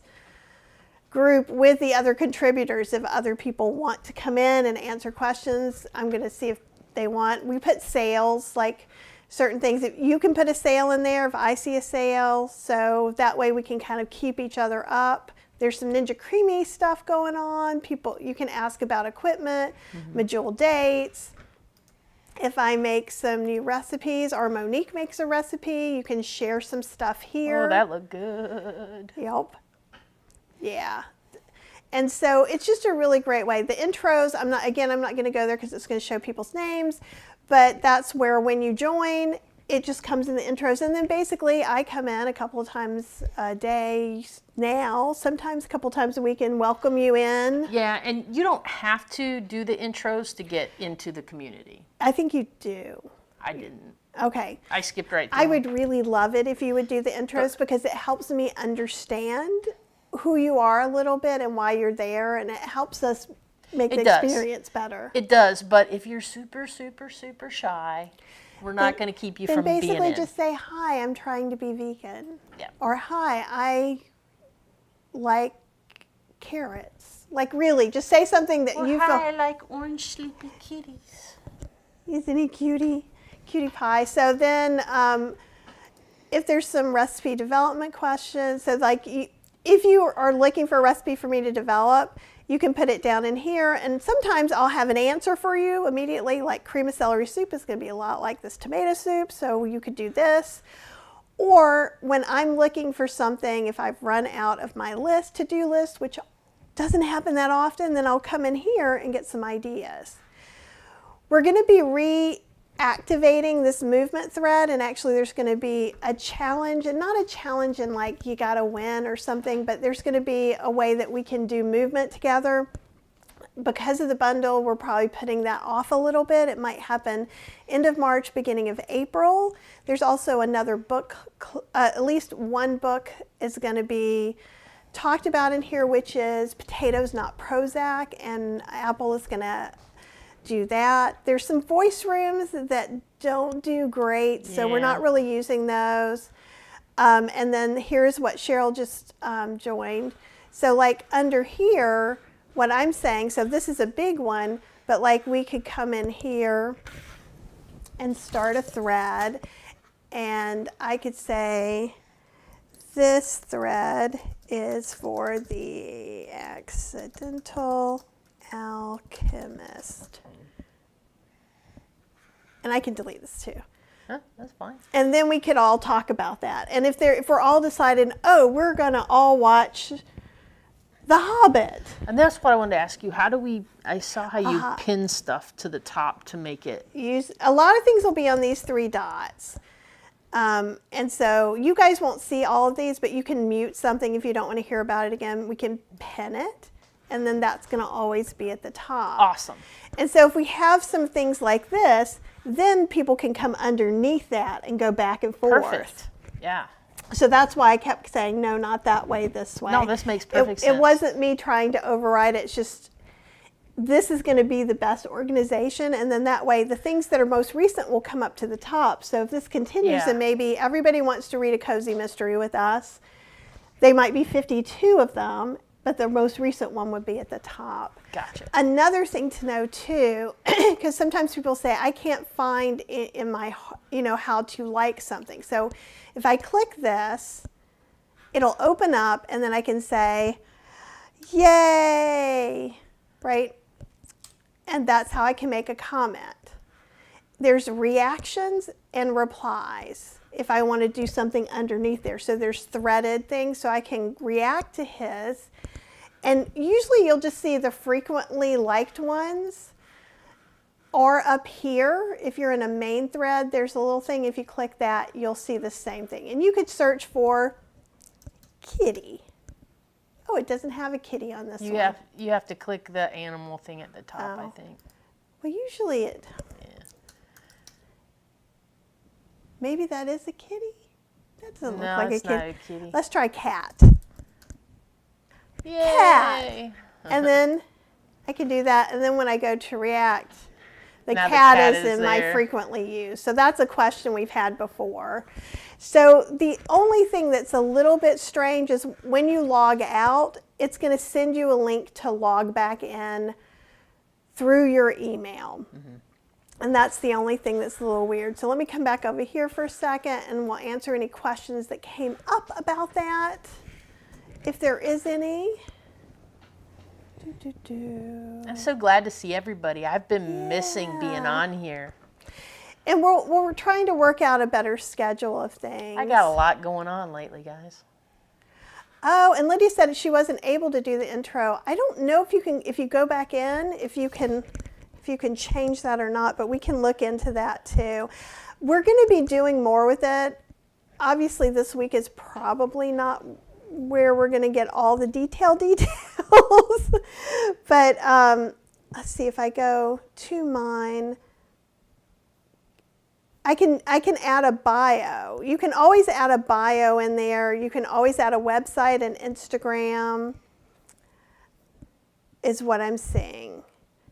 group with the other contributors if other people want to come in and answer questions. I'm going to see if they want. We put sales, like certain things. If you can put a sale in there if I see a sale. So that way we can kind of keep each other up. There's some Ninja Creamy stuff going on. People, you can ask about equipment, Medjool dates. If I make some new recipes or Monique makes a recipe, you can share some stuff here. Oh, that looked good. Yep. Yeah. And so it's just a really great way. The intros, I'm not going to go there because it's going to show people's names, but that's where when you join, it just comes in the intros. And then basically I come in a couple of times a day now, sometimes a couple of times a week, and welcome you in. Yeah, and you don't have to do the intros to get into the community. I think you do. I didn't. Okay. I skipped right through. I would really love it if you would do the intros because it helps me understand who you are a little bit and why you're there, and it helps us make the experience better. It does, but if you're super, super, super shy, we're not going to keep you from being in. Then basically just say, hi, I'm trying to be vegan. Yeah. Or, hi, I like carrots. Like, really, just say something that you feel. Hi, I like orange sleepy kitties. Isn't he cutie pie? So then if there's some recipe development questions, so like if you are looking for a recipe for me to develop, you can put it down in here, and sometimes I'll have an answer for you immediately, like cream of celery soup is going to be a lot like this tomato soup, so you could do this. Or when I'm looking for something, if I've run out of my to-do list, which doesn't happen that often, then I'll come in here and get some ideas. We're going to be reactivating this movement thread, and actually there's going to be a challenge, and not a challenge in like you got to win or something, but there's going to be a way that we can do movement together. Because of the bundle, we're probably putting that off a little bit. It might happen end of March, beginning of April. There's also another book, at least one book is going to be talked about in here, which is Potatoes Not Prozac, and Apple is going to do that. There's some voice rooms that don't do great, so we're not really using those. And then here's what Cheryl just joined. So like under here, what I'm saying, so this is a big one, but like we could come in here and start a thread, and I could say this thread is for the accidental alchemist. And I can delete this too. Huh, that's fine. And then we could all talk about that. And if we're all decided, oh, we're going to all watch The Hobbit. And that's what I wanted to ask you. How do we, I saw how you pin stuff to the top to make it. A lot of things will be on these 3 dots. And so you guys won't see all of these, but you can mute something if you don't want to hear about it again. We can pin it, and then that's going to always be at the top. Awesome. And so if we have some things like this, then people can come underneath that and go back and forth. Perfect. Yeah. So that's why I kept saying, no, not that way, this way. No, this makes perfect sense. It wasn't me trying to override it. It's just, this is going to be the best organization. And then that way, the things that are most recent will come up to the top. So if this continues, and maybe everybody wants to read a cozy mystery with us, they might be 52 of them, but the most recent one would be at the top. Gotcha. Another thing to know too, because sometimes people say, I can't find in my, how to like something. So if I click this, it'll open up, and then I can say, yay, right? And that's how I can make a comment. There's reactions and replies if I want to do something underneath there. So there's threaded things, so I can react to his. And usually you'll just see the frequently liked ones. Or up here, if you're in a main thread, there's a little thing. If you click that, you'll see the same thing. And you could search for kitty. Oh, it doesn't have a kitty on this one. You have to click the animal thing at the top, I think. Well, usually it... Yeah. Maybe that is a kitty? That doesn't look No, like a it's kitty. not a kitty. Let's try cat. Yay. Cat. And then I can do that. And then when I go to react, the Now cat is in my there. frequently used. So that's a question we've had before. So the only thing that's a little bit strange is when you log out, it's going to send you a link to log back in through your email. Mm-hmm. And that's the only thing that's a little weird. So let me come back over here for a second, and we'll answer any questions that came up about that, if there is any. I'm so glad to see everybody. I've been missing being on here. And we're trying to work out a better schedule of things. I got a lot going on lately, guys. Oh, and Lydia said she wasn't able to do the intro. I don't know if you go back in, if you can change that or not, but we can look into that too. We're going to be doing more with it. Obviously, this week is probably not where we're going to get all the details. But let's see if I go to mine. I can add a bio. You can always add a bio in there. You can always add a website and Instagram is what I'm seeing.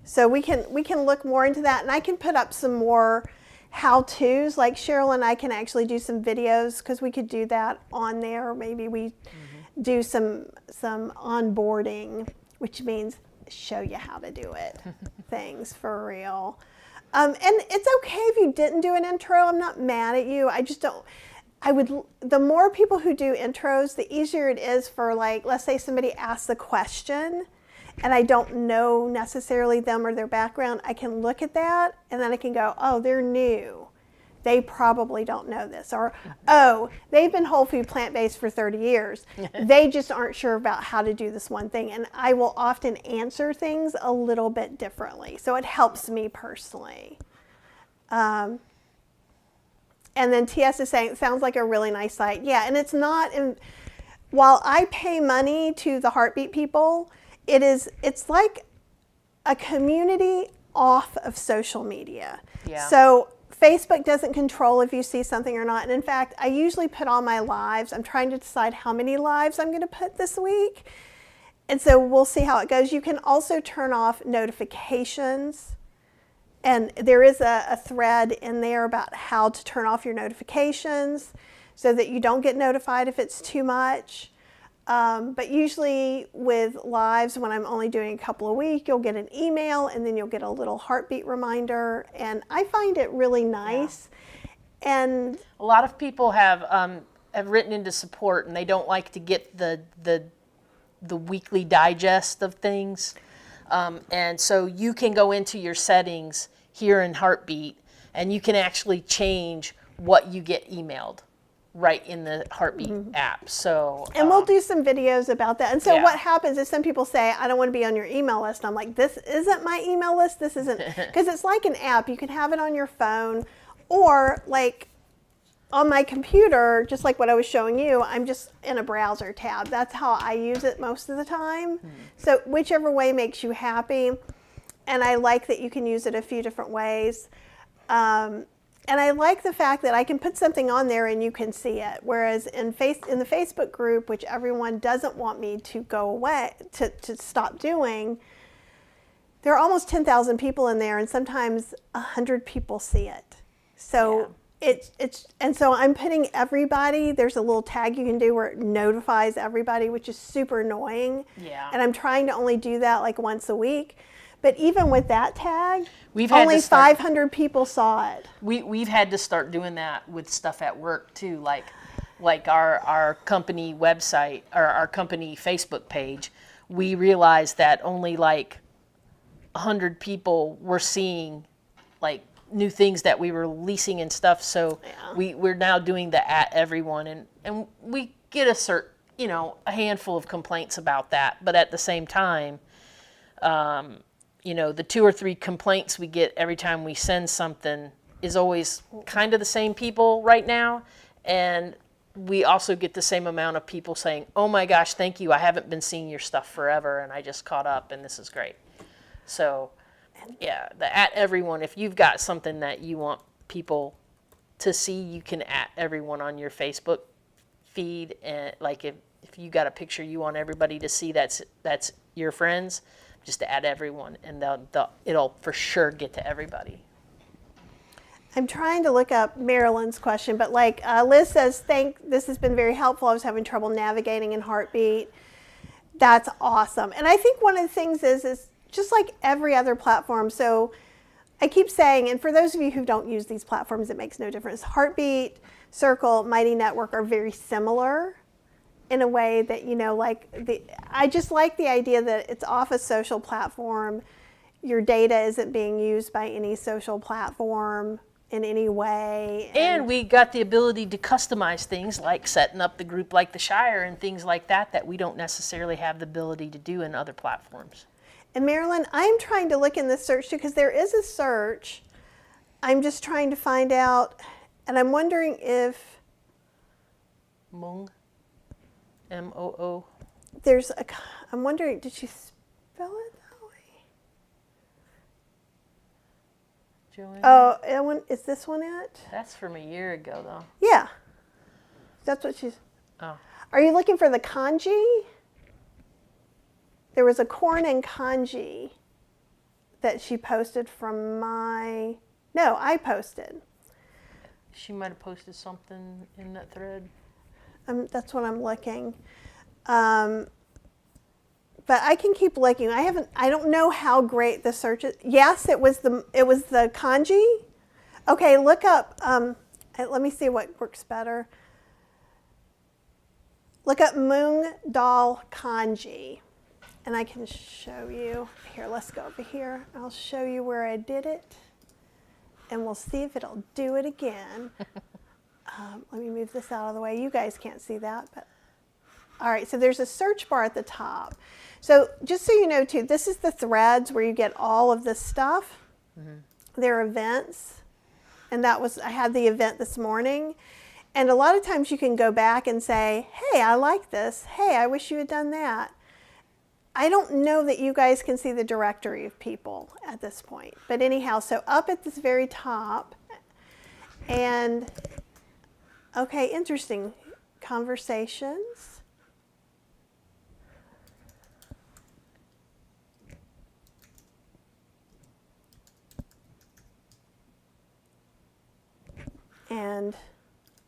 So we can look more into that, and I can put up some more how-tos. Like Cheryl and I can actually do some videos because we could do that on there. Maybe we do some onboarding, which means show you how to do it. Things for real. And it's okay if you didn't do an intro. I'm not mad at you. I just don't. The more people who do intros, the easier it is for, like, let's say somebody asks a question and I don't know necessarily them or their background. I can look at that and then I can go, oh, they're new. They probably don't know this. Or, oh, they've been whole food plant-based for 30 years. They just aren't sure about how to do this one thing. And I will often answer things a little bit differently. So it helps me personally. And then TS is saying, it sounds like a really nice site. Yeah, and it's not, while I pay money to the Heartbeat people, it's like a community off of social media. Yeah. So Facebook doesn't control if you see something or not. And in fact, I usually put all my lives. I'm trying to decide how many lives I'm going to put this week. And so we'll see how it goes. You can also turn off notifications. And there is a thread in there about how to turn off your notifications so that you don't get notified if it's too much. But usually with lives, when I'm only doing a couple a week, you'll get an email and then you'll get a little heartbeat reminder. And I find it really nice. Yeah. And a lot of people have written into support, and they don't like to get the weekly digest of things. And so you can go into your settings here in Heartbeat, and you can actually change what you get emailed right in the Heartbeat app. So and we'll do some videos about that. And so yeah. what happens is some people say, I don't want to be on your email list. And I'm like, this isn't my email list. This isn't, because it's like an app. You can have it on your phone, or like on my computer, just like what I was showing you, I'm just in a browser tab. That's how I use it most of the time. So whichever way makes you happy. And I like that you can use it a few different ways. And I like the fact that I can put something on there and you can see it. Whereas in the Facebook group, which everyone doesn't want me to go away, to stop doing, there are almost 10,000 people in there, and sometimes 100 people see it. So and so I'm putting everybody, there's a little tag you can do where it notifies everybody, which is super annoying. Yeah. And I'm trying to only do that like once a week. But even with that tag, only 500 people saw it. We've had to start doing that with stuff at work too, like our company website or our company Facebook page. We realized that only like 100 people were seeing like new things that we were releasing and stuff. So we're now doing the @everyone, and we get a handful of complaints about that. But at the same time, the 2 or 3 complaints we get every time we send something is always kind of the same people right now. And we also get the same amount of people saying, oh my gosh, thank you. I haven't been seeing your stuff forever, and I just caught up, and this is great. So, yeah, the @everyone, if you've got something that you want people to see, you can @everyone on your Facebook feed. And like if you got a picture you want everybody to see that's your friends, just to @everyone, and it'll for sure get to everybody. I'm trying to look up Marilyn's question, but like Liz says, this has been very helpful. I was having trouble navigating in Heartbeat. That's awesome. And I think one of the things is just like every other platform. So I keep saying, and for those of you who don't use these platforms, it makes no difference. Heartbeat, Circle, Mighty Network are very similar in a way that, I just like the idea that it's off a social platform. Your data isn't being used by any social platform in any way. And we got the ability to customize things like setting up the group like the Shire and things like that we don't necessarily have the ability to do in other platforms. And Marilyn, I'm trying to look in this search too, because there is a search. I'm just trying to find out And I'm wondering if Mung. M-O-O. I'm wondering, did she spell it that way? Joanne? Oh, that one, is this one it? That's from a year ago, though. Yeah. That's what she's. Oh. Are you looking for the kanji? There was a corn and kanji that she posted from no, I posted. She might have posted something in that thread. That's what I'm looking. But I can keep looking. I don't know how great the search is. Yes, it was the kanji. Okay, look up, let me see what works better. Look up Mung Dal kanji. And I can show you. Here, let's go over here. I'll show you where I did it. And we'll see if it'll do it again. Let me move this out of the way. You guys can't see that. But all right, so there's a search bar at the top. So just so you know, too, this is the threads where you get all of this stuff. There are events. And I had the event this morning. And a lot of times you can go back and say, hey, I like this. Hey, I wish you had done that. I don't know that you guys can see the directory of people at this point. But anyhow, so up at this very top, and okay, interesting, conversations. And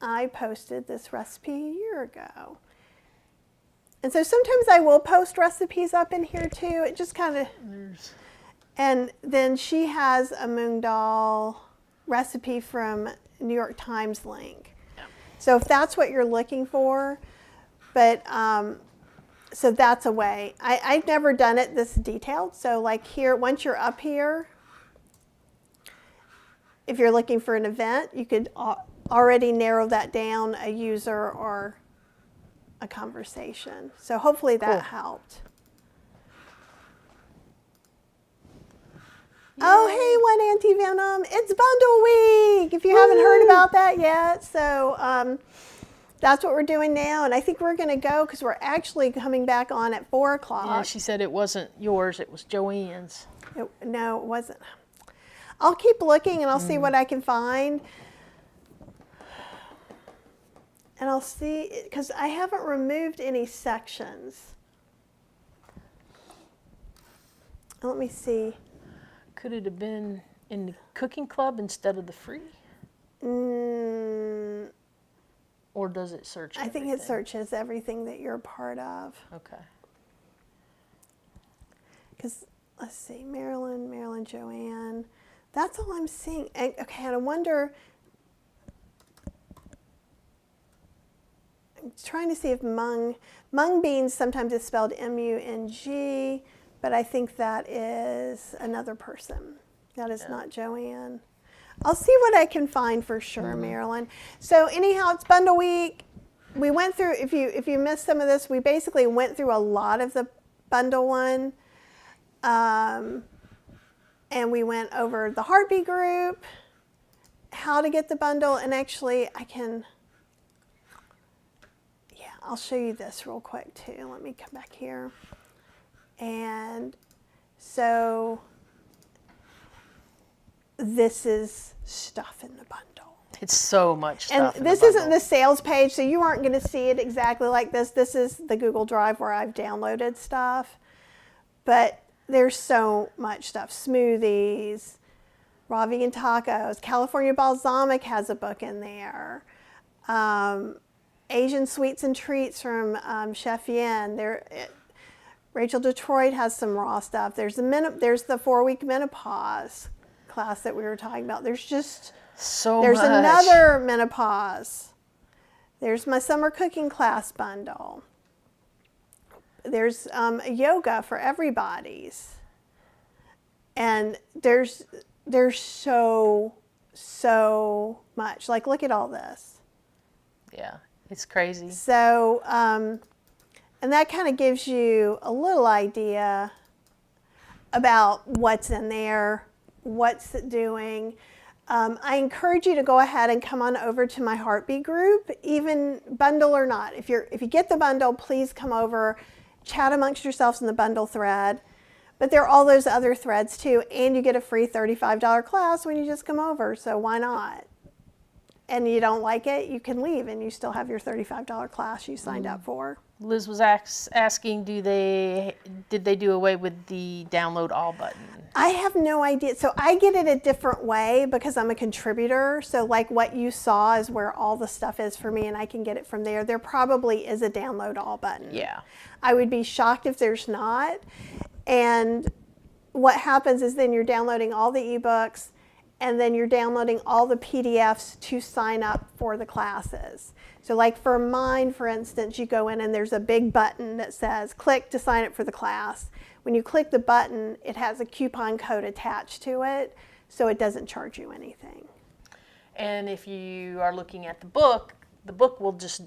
I posted this recipe a year ago. And so sometimes I will post recipes up in here too. It just kind of, and then she has a mung dal recipe from New York Times link. So if that's what you're looking for, but so that's a way. I've never done it this detailed. So like here, once you're up here, if you're looking for an event, you could already narrow that down, a user or a conversation. So hopefully that helped. Yay. Oh, hey, One Anti-Venom. It's Bundle Week, if you haven't heard about that yet. So that's what we're doing now. And I think we're going to go because we're actually coming back on at 4 o'clock. Yeah, she said it wasn't yours, it was Joanne's. No, it wasn't. I'll keep looking and I'll see what I can find. And I'll see, because I haven't removed any sections. Let me see. Could it have been in the cooking club instead of the free? Or does it search everything? I think it searches everything that you're a part of. Okay. Because, let's see, Marilyn, Joanne. That's all I'm seeing. Okay, and I wonder, I'm trying to see if mung beans sometimes is spelled M-U-N-G, but I think that is another person. That is not Joanne. I'll see what I can find for sure, Marilyn. So anyhow, it's Bundle Week. We went through, if you missed some of this, we basically went through a lot of the Bundle one. And we went over the heartbeat group, how to get the bundle, and actually I'll show you this real quick too. Let me come back here. And so this is stuff in the bundle. It's so much stuff. And this isn't the sales page, so you aren't going to see it exactly like this. This is the Google Drive where I've downloaded stuff. But there's so much stuff. Smoothies, raw vegan tacos. California Balsamic has a book in there. Asian sweets and treats from Chef Yen. Rachel Detroit has some raw stuff. There's the 4-week menopause class that we were talking about. There's just there's much. Another menopause. There's my summer cooking class bundle. There's yoga for everybody's. And there's so much. Like, look at all this. Yeah, it's crazy. So, and that kind of gives you a little idea about what's in there, what's it doing. I encourage you to go ahead and come on over to my Heartbeat group, even bundle or not. If you get the bundle, please come over, chat amongst yourselves in the bundle thread. But there are all those other threads too, and you get a free $35 class when you just come over, so why not? And you don't like it, you can leave and you still have your $35 class you signed up for. Liz was asking, did they do away with the download all button? I have no idea. So I get it a different way because I'm a contributor. So like what you saw is where all the stuff is for me and I can get it from there. There probably is a download all button. Yeah. I would be shocked if there's not. And what happens is then you're downloading all the ebooks and then you're downloading all the PDFs to sign up for the classes. So like for mine, for instance, you go in and there's a big button that says click to sign up for the class. When you click the button, it has a coupon code attached to it, so it doesn't charge you anything. And if you are looking at the book will just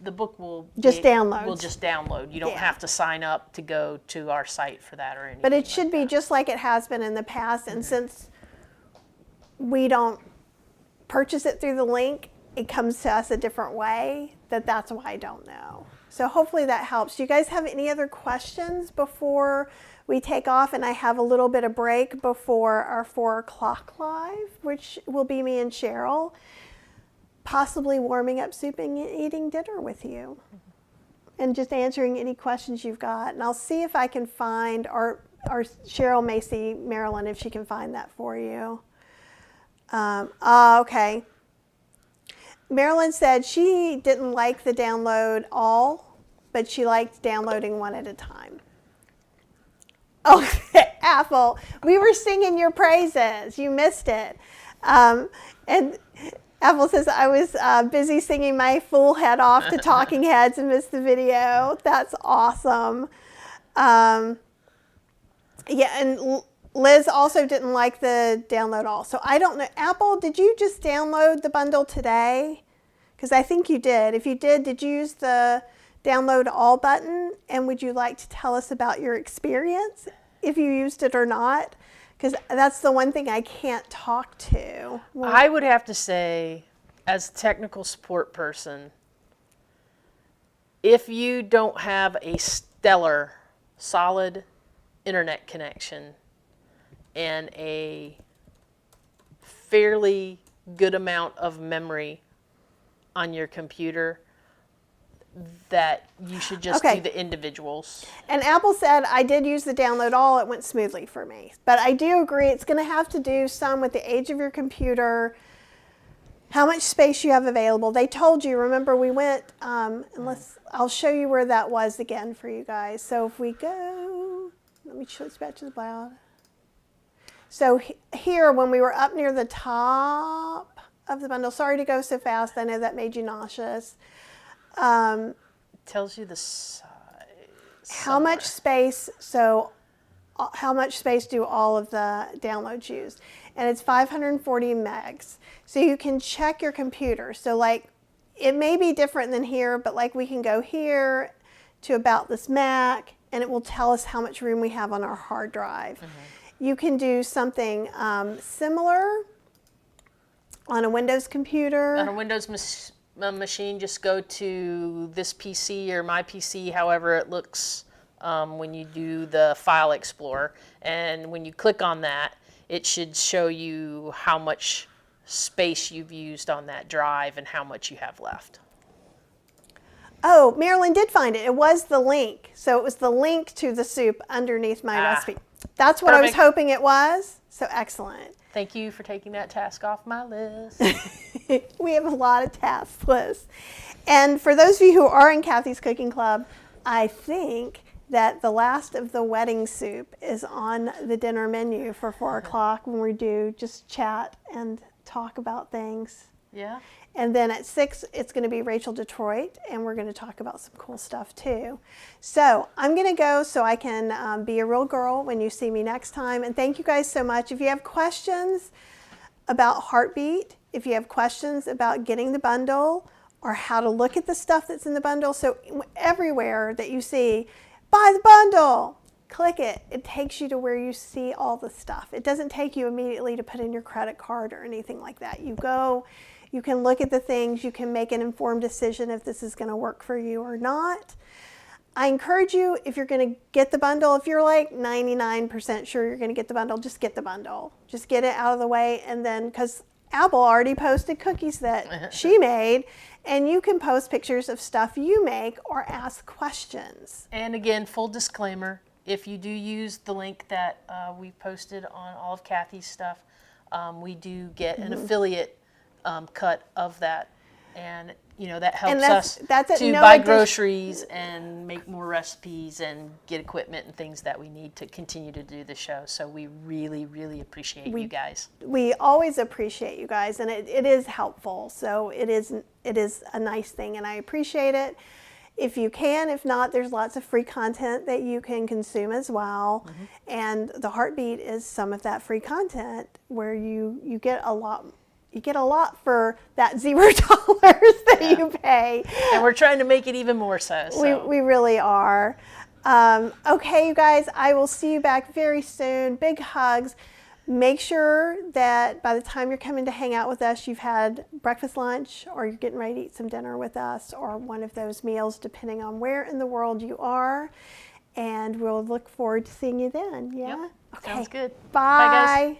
download. Will just download. You don't have to sign up to go to our site for that or anything. But it should be just like it has been in the past, and since we don't purchase it through the link, it comes to us a different way, that's why I don't know. So hopefully that helps. Do you guys have any other questions before we take off? And I have a little bit of break before our 4 o'clock live, which will be me and Cheryl, possibly warming up soup and eating dinner with you. And just answering any questions you've got. And I'll see if I can find, or Cheryl may see Marilyn if she can find that for you. Okay. Marilyn said she didn't like the download all, but she liked downloading one at a time. Okay, Apple, we were singing your praises. You missed it. And Apple says, I was busy singing my full head off to Talking Heads and missed the video. That's awesome. Yeah, and Liz also didn't like the download all. So I don't know. Apple, did you just download the bundle today? Because I think you did. If you did you use the download all button? And would you like to tell us about your experience, if you used it or not? Because that's the one thing I can't talk to. I would have to say, as a technical support person, if you don't have a stellar, solid internet connection, and a fairly good amount of memory on your computer, that you should just do the individuals. And Apple said, I did use the download all, it went smoothly for me. But I do agree, it's going to have to do some with the age of your computer, how much space you have available. They told you, remember we went, I'll show you where that was again for you guys. So if we go, let me switch back to the cloud. So here, when we were up near the top of the bundle, sorry to go so fast, I know that made you nauseous. It tells you the size. How much space, how much space do all of the downloads use? And it's 540 megs. So you can check your computer. So like, it may be different than here, but like we can go here to about this Mac, and it will tell us how much room we have on our hard drive. You can do something similar on a Windows computer. On a Windows machine, just go to this PC or my PC, however it looks when you do the File Explorer. And when you click on that, it should show you how much space you've used on that drive and how much you have left. Oh, Marilyn did find it. It was the link. So it was the link to the soup underneath my recipe. That's what Perfect. I was hoping it was. So excellent. Thank you for taking that task off my list. We have a lot of task lists. And for those of you who are in Kathy's Cooking Club, I think that the last of the wedding soup is on the dinner menu for 4 o'clock when we do just chat and talk about things. Yeah. And then at 6, it's going to be Rachel Detroit, and we're going to talk about some cool stuff too. So I'm going to go so I can be a real girl when you see me next time. And thank you guys so much. If you have questions about Heartbeat, if you have questions about getting the bundle or how to look at the stuff that's in the bundle, so everywhere that you see, buy the bundle, click it. It takes you to where you see all the stuff. It doesn't take you immediately to put in your credit card or anything like that. You go, you can look at the things, you can make an informed decision if this is going to work for you or not. I encourage you, if you're going to get the bundle, if you're like 99% sure you're going to get the bundle, just get the bundle. Just get it out of the way, and then, because Apple already posted cookies that she made, and you can post pictures of stuff you make or ask questions. And again, full disclaimer, if you do use the link that we posted on all of Kathy's stuff, we do get an affiliate cut of that, and that helps us to buy groceries and make more recipes and get equipment and things that we need to continue to do the show. So we really, really appreciate you guys. We always appreciate you guys, and it is helpful. So it is a nice thing, and I appreciate it. If you can, if not, there's lots of free content that you can consume as well. And the Heartbeat is some of that free content where you get a lot. You get a lot for that $0 that you pay. And we're trying to make it even more so. We really are. Okay, you guys, I will see you back very soon. Big hugs. Make sure that by the time you're coming to hang out with us, you've had breakfast, lunch, or you're getting ready to eat some dinner with us, or one of those meals, depending on where in the world you are. And we'll look forward to seeing you then. Yeah? Yep. Okay. Sounds good. Bye. Bye, guys.